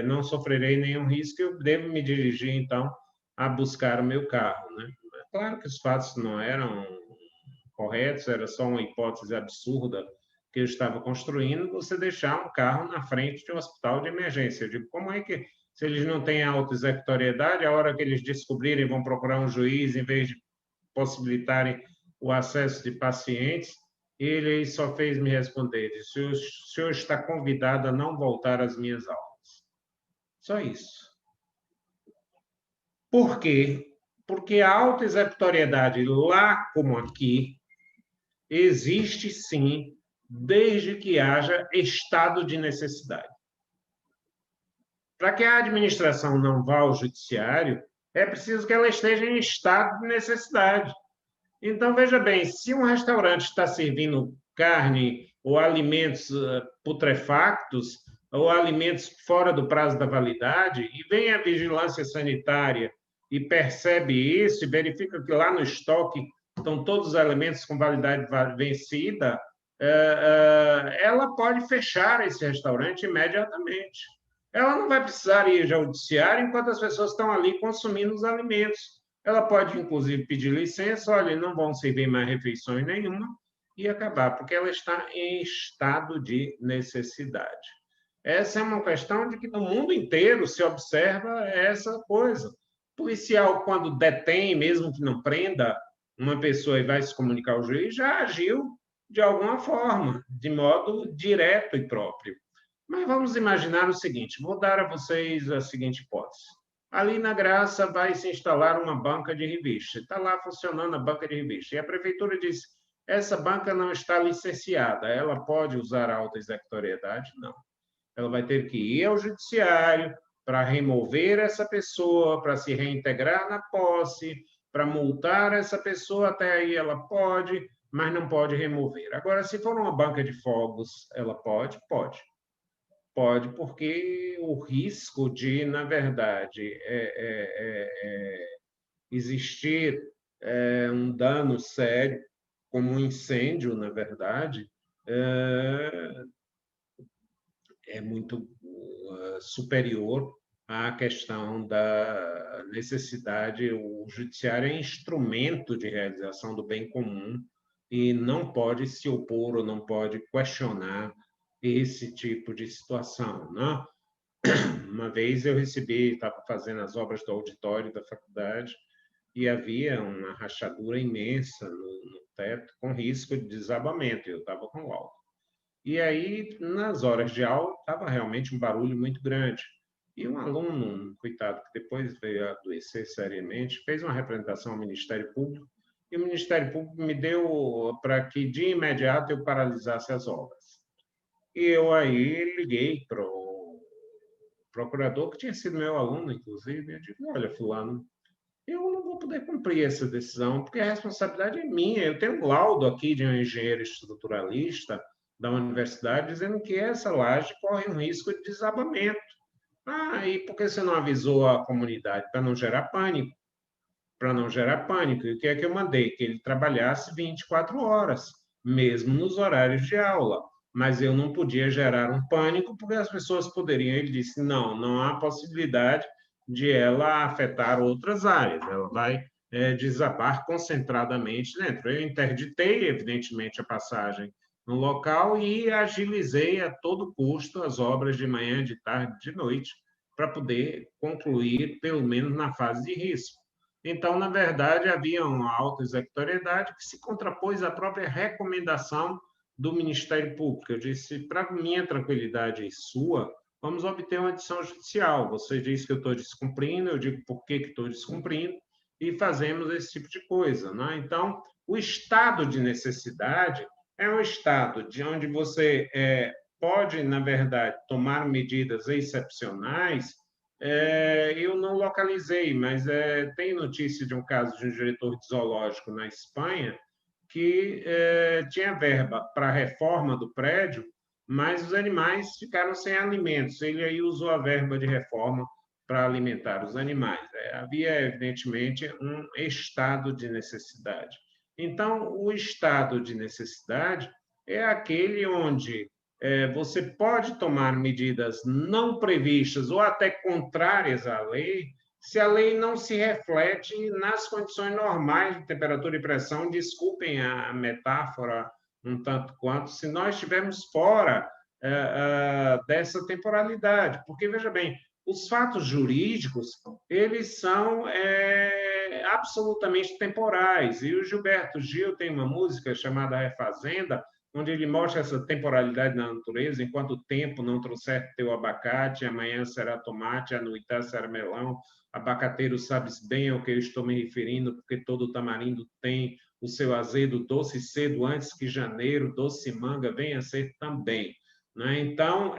não sofrerei nenhum risco, eu devo me dirigir, então, a buscar o meu carro, né? É claro que os fatos não eram corretos, era só uma hipótese absurda que eu estava construindo, você deixar um carro na frente de um hospital de emergência. Eu digo, como é que, se eles não têm auto-executoriedade, a hora que eles descobrirem, vão procurar um juiz, em vez de possibilitarem o acesso de pacientes, ele só fez me responder, disse, o senhor está convidado a não voltar às minhas aulas. Só isso. Por quê? Porque a auto-executoriedade, lá como aqui, existe sim, desde que haja estado de necessidade. Para que a administração não vá ao judiciário, é preciso que ela esteja em estado de necessidade. Então, veja bem, se um restaurante está servindo carne ou alimentos putrefactos, ou alimentos fora do prazo da validade, e vem a vigilância sanitária e percebe isso, e verifica que lá no estoque estão todos os alimentos com validade vencida, ela pode fechar esse restaurante imediatamente. Ela não vai precisar ir ao judiciário enquanto as pessoas estão ali consumindo os alimentos. Ela pode, inclusive, pedir licença, olha, não vão servir mais refeições nenhuma, e acabar, porque ela está em estado de necessidade. Essa é uma questão de que no mundo inteiro se observa essa coisa. O policial, quando detém, mesmo que não prenda uma pessoa e vai se comunicar ao juiz, já agiu de alguma forma, de modo direto e próprio. Mas vamos imaginar o seguinte, vou dar a vocês a seguinte hipótese. Ali na Graça vai se instalar uma banca de revista. Está lá funcionando a banca de revista. E a prefeitura diz, essa banca não está licenciada, ela pode usar a auto-executoriedade? Não. Ela vai ter que ir ao judiciário para remover essa pessoa, para se reintegrar na posse, para multar essa pessoa, até aí ela pode, mas não pode remover. Agora, se for uma banca de fogos, ela pode? Pode. Pode, porque o risco de, na verdade, existir um dano sério, como um incêndio, na verdade, é muito superior à questão da necessidade. O judiciário é instrumento de realização do bem comum e não pode se opor ou não pode questionar esse tipo de situação, não? Uma vez eu recebi, estava fazendo as obras do auditório da faculdade, e havia uma rachadura imensa no teto, com risco de desabamento, e eu estava com laudo. E aí, nas horas de aula, estava realmente um barulho muito grande. E um aluno, um coitado, que depois veio a adoecer seriamente, fez uma representação ao Ministério Público, e o Ministério Público me deu para que, de imediato, eu paralisasse as obras. E eu aí liguei para o procurador, que tinha sido meu aluno, inclusive, e eu digo, olha, fulano, eu não vou poder cumprir essa decisão, porque a responsabilidade é minha. Eu tenho um laudo aqui de um engenheiro estruturalista da universidade dizendo que essa laje corre um risco de desabamento. Ah, e por que você não avisou a comunidade? Para não gerar pânico. Para não gerar pânico. E o que é que eu mandei? Que ele trabalhasse 24 horas, mesmo nos horários de aula. Mas eu não podia gerar um pânico, porque as pessoas poderiam. Ele disse: não, não há possibilidade de ela afetar outras áreas. Ela vai desabar concentradamente dentro. Eu interditei, evidentemente, a passagem no local e agilizei a todo custo as obras de manhã, de tarde, de noite, para poder concluir, pelo menos na fase de risco. Então, na verdade, havia uma auto-executoriedade que se contrapôs à própria recomendação do Ministério Público. Eu disse, para minha tranquilidade e sua, vamos obter uma decisão judicial. Você diz que eu estou descumprindo, eu digo por que estou descumprindo, e fazemos esse tipo de coisa. Né? Então, o estado de necessidade é um estado de onde você pode, na verdade, tomar medidas excepcionais. Eu não localizei, mas tem notícia de um caso de um diretor de zoológico na Espanha que tinha verba para a reforma do prédio, mas os animais ficaram sem alimentos. Ele aí usou a verba de reforma para alimentar os animais. Havia, evidentemente, um estado de necessidade. Então, o estado de necessidade é aquele onde você pode tomar medidas não previstas ou até contrárias à lei, se a lei não se reflete nas condições normais de temperatura e pressão. Desculpem a metáfora um tanto quanto, se nós estivermos fora dessa temporalidade. Porque, veja bem, os fatos jurídicos, eles são absolutamente temporais. E o Gilberto Gil tem uma música chamada Refazenda, onde ele mostra essa temporalidade na natureza, enquanto o tempo não trouxer teu abacate, amanhã será tomate, anuitar será melão, abacateiro sabes bem ao que eu estou me referindo, porque todo tamarindo tem o seu azedo doce cedo, antes que janeiro, doce manga venha a ser também. Né? Então,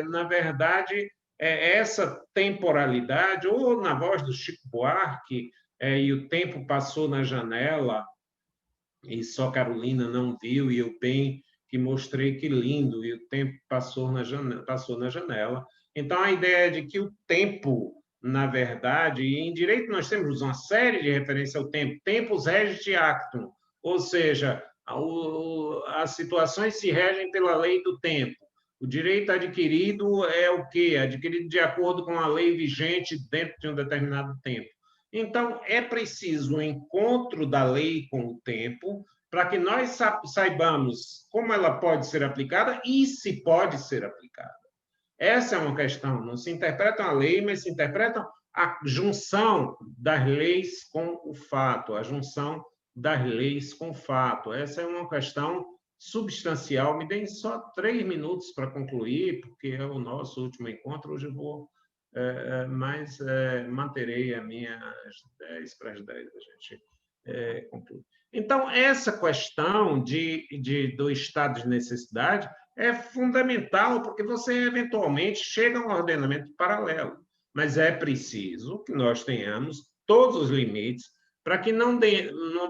na verdade, essa temporalidade, ou na voz do Chico Buarque, e o tempo passou na janela, e só Carolina não viu, e eu bem que mostrei que lindo, e o tempo passou na janela. Então, a ideia de que o tempo, na verdade, e em direito nós temos uma série de referências ao tempo, tempus regit actum, ou seja, as situações se regem pela lei do tempo. O direito adquirido é o quê? Adquirido de acordo com a lei vigente dentro de um determinado tempo. Então, é preciso o encontro da lei com o tempo para que nós saibamos como ela pode ser aplicada e se pode ser aplicada. Essa é uma questão. Não se interpreta a lei, mas se interpreta a junção das leis com o fato, a junção das leis com o fato. Essa é uma questão substancial. Me deem só 3 minutos para concluir, porque é o nosso último encontro. Hoje eu vou mas manterei a minha 10 para as 10, a gente conclui. Então, essa questão do estado de necessidade é fundamental, porque você, eventualmente, chega a um ordenamento paralelo. Mas é preciso que nós tenhamos todos os limites para que não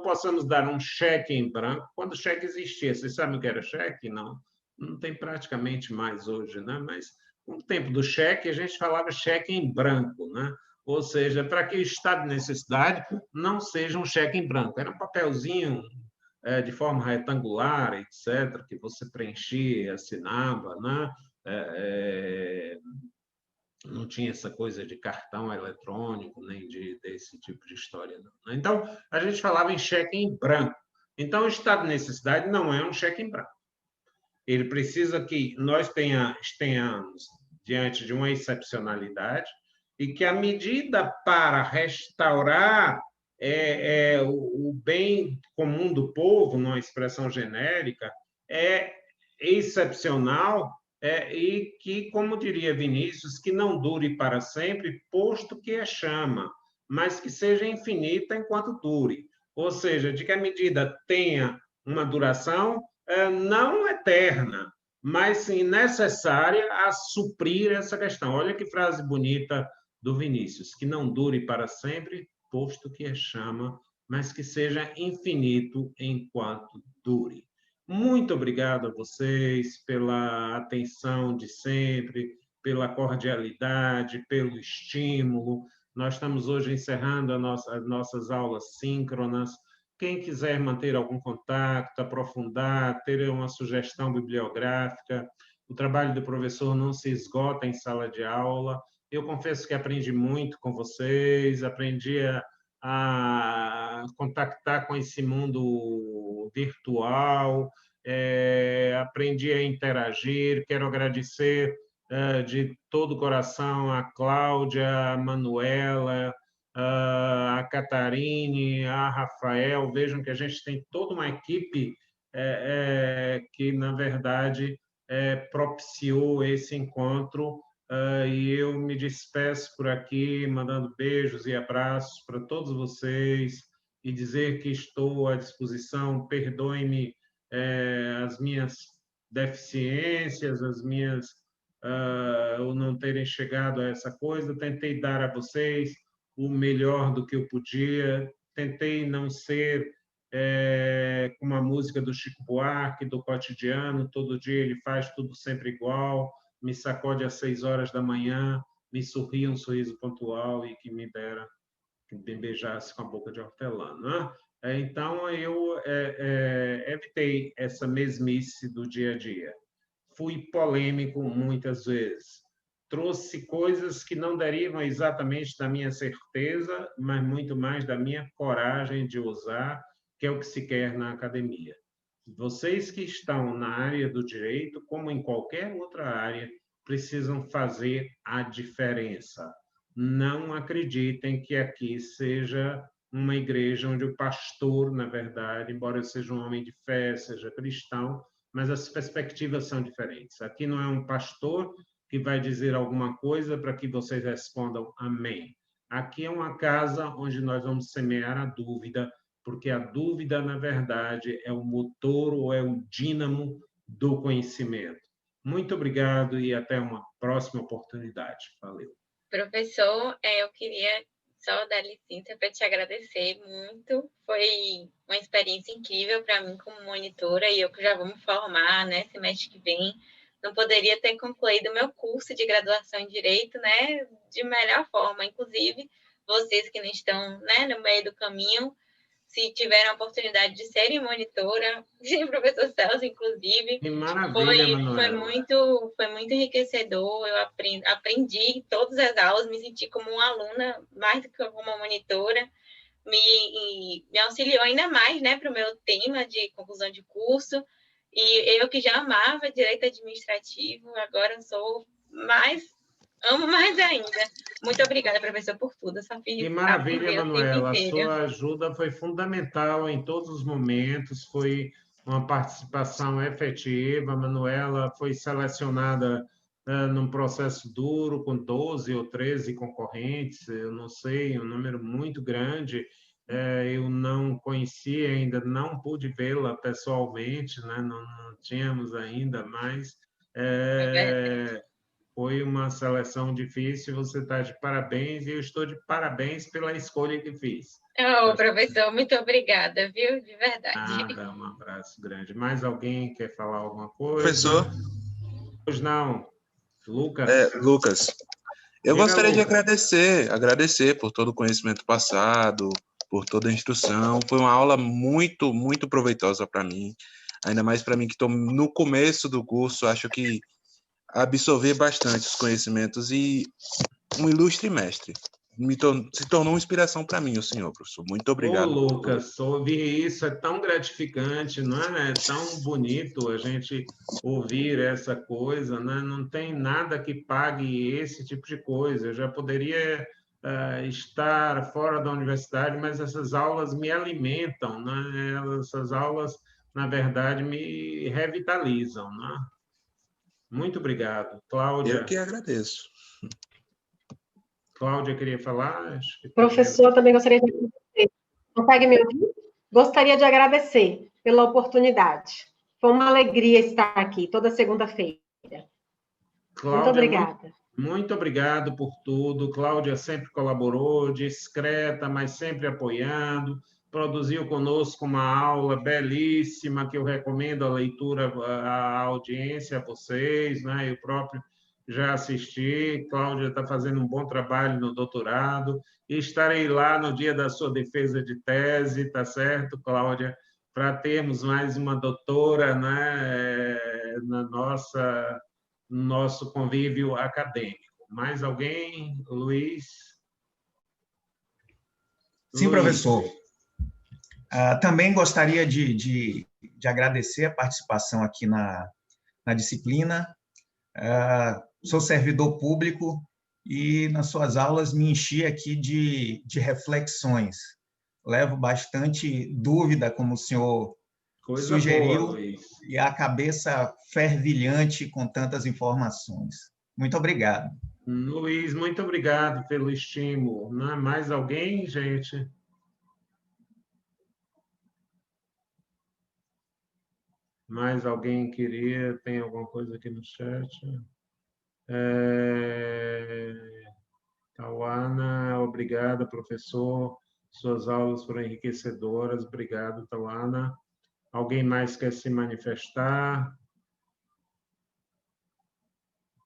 possamos dar um cheque em branco quando o cheque existia. Vocês sabem o que era cheque? Não tem praticamente mais hoje, né? Mas no tempo do cheque, a gente falava cheque em branco, né? Ou seja, para que o estado de necessidade não seja um cheque em branco. Era um papelzinho de forma retangular, etc., que você preenchia, assinava, né? Não tinha essa coisa de cartão eletrônico, nem desse tipo de história. Não. Então, a gente falava em cheque em branco. Então, o estado de necessidade não é um cheque em branco. Ele precisa que nós tenhamos diante de uma excepcionalidade, e que a medida para restaurar o bem comum do povo, numa expressão genérica, é excepcional e que, como diria Vinícius, que não dure para sempre, posto que é chama, mas que seja infinita enquanto dure. Ou seja, de que a medida tenha uma duração não eterna, mas sim necessária a suprir essa questão. Olha que frase bonita do Vinícius, que não dure para sempre, posto que é chama, mas que seja infinito enquanto dure. Muito obrigado a vocês pela atenção de sempre, pela cordialidade, pelo estímulo. Nós estamos hoje encerrando as nossas aulas síncronas. Quem quiser manter algum contato, aprofundar, ter uma sugestão bibliográfica, o trabalho do professor não se esgota em sala de aula. Eu confesso que aprendi muito com vocês, aprendi a contactar com esse mundo virtual, aprendi a interagir. Quero agradecer de todo o coração a Cláudia, a Manuela, a Catarine, a Rafael. Vejam que a gente tem toda uma equipe que, na verdade, propiciou esse encontro. E eu me despeço por aqui, mandando beijos e abraços para todos vocês e dizer que estou à disposição. Perdoem-me as minhas deficiências, o não terem chegado a essa coisa. Tentei dar a vocês o melhor do que eu podia, tentei não ser como a música do Chico Buarque, do cotidiano, todo dia ele faz tudo sempre igual, me sacode às 6 horas da manhã, me sorria um sorriso pontual e que me dera, que me beijasse com a boca de hortelã. Né? Então, eu evitei essa mesmice do dia a dia. Fui polêmico muitas vezes. Trouxe coisas que não derivam exatamente da minha certeza, mas muito mais da minha coragem de usar, que é o que se quer na academia. Vocês que estão na área do direito, como em qualquer outra área, precisam fazer a diferença. Não acreditem que aqui seja uma igreja onde o pastor, na verdade, embora eu seja um homem de fé, seja cristão, mas as perspectivas são diferentes. Aqui não é um pastor que vai dizer alguma coisa para que vocês respondam amém. Aqui é uma casa onde nós vamos semear a dúvida, porque a dúvida, na verdade, é o motor ou é o dínamo do conhecimento. Muito obrigado e até uma próxima oportunidade. Valeu. Professor, eu queria só dar licença para te agradecer muito. Foi uma experiência incrível para mim como monitora e eu que já vou me formar, né, semestre que vem. Não poderia ter concluído o meu curso de graduação em Direito, né, de melhor forma. Inclusive, vocês que não estão, né, no meio do caminho, se tiveram a oportunidade de serem monitora, o professor Celso, inclusive, que maravilha, foi muito enriquecedor. Eu aprendi todas as aulas, me senti como uma aluna, mais do que como uma monitora, me auxiliou ainda mais, né, para o meu tema de conclusão de curso. E eu que já amava direito administrativo, agora amo mais ainda. Muito obrigada, professor, por tudo. Eu só fiz que maravilha, Manuela. A inteiro. sua ajuda foi fundamental em todos os momentos, foi uma participação efetiva. A Manuela foi selecionada num processo duro, com 12 ou 13 concorrentes, eu não sei, um número muito grande. Eu não conhecia ainda, não pude vê-la pessoalmente, né? Não tínhamos ainda, mas foi uma seleção difícil, você está de parabéns e eu estou de parabéns pela escolha que fiz. Professor, muito obrigada, viu? De verdade. Nada, um abraço grande. Mais alguém quer falar alguma coisa? Professor? Pois não. Lucas? Lucas. Eu gostaria de agradecer por todo o conhecimento passado, por toda a instrução. Foi uma aula muito, muito proveitosa para mim. Ainda mais para mim que estou no começo do curso, acho que absorver bastante os conhecimentos e um ilustre mestre. se tornou uma inspiração para mim, o senhor, professor. Muito Ô, obrigado. Lucas, ouvir isso é tão gratificante, não é? É tão bonito a gente ouvir essa coisa, né? Não tem nada que pague esse tipo de coisa. Eu já poderia estar fora da universidade, mas essas aulas me alimentam, né? Essas aulas, na verdade, me revitalizam, né? Muito obrigado. Eu que agradeço. Cláudia queria falar? Acho que Professor, também gostaria de agradecer. Consegue me ouvir? Gostaria de agradecer pela oportunidade. Foi uma alegria estar aqui toda segunda-feira. Cláudia, Muito obrigada. Muito obrigado por tudo. Cláudia sempre colaborou, discreta, mas sempre apoiando. Produziu conosco uma aula belíssima, que eu recomendo a leitura, a audiência a vocês, né? Eu próprio já assisti. Cláudia está fazendo um bom trabalho no doutorado. E estarei lá no dia da sua defesa de tese, tá certo, Cláudia? Para termos mais uma doutora, né? Na nosso convívio acadêmico. Mais alguém? Luiz? Sim, professor. Também gostaria de agradecer a participação aqui na disciplina. Sou servidor público e, nas suas aulas, me enchi aqui de reflexões. Levo bastante dúvida, como o senhor sugeriu, Boa, Luiz. E a cabeça fervilhante com tantas informações. Muito obrigado. Luiz, muito obrigado pelo estímulo. Não é mais alguém, gente? Mais alguém queria? Tem alguma coisa aqui no chat? Tauana, obrigada, professor. Suas aulas foram enriquecedoras. Obrigado, Tauana. Alguém mais quer se manifestar?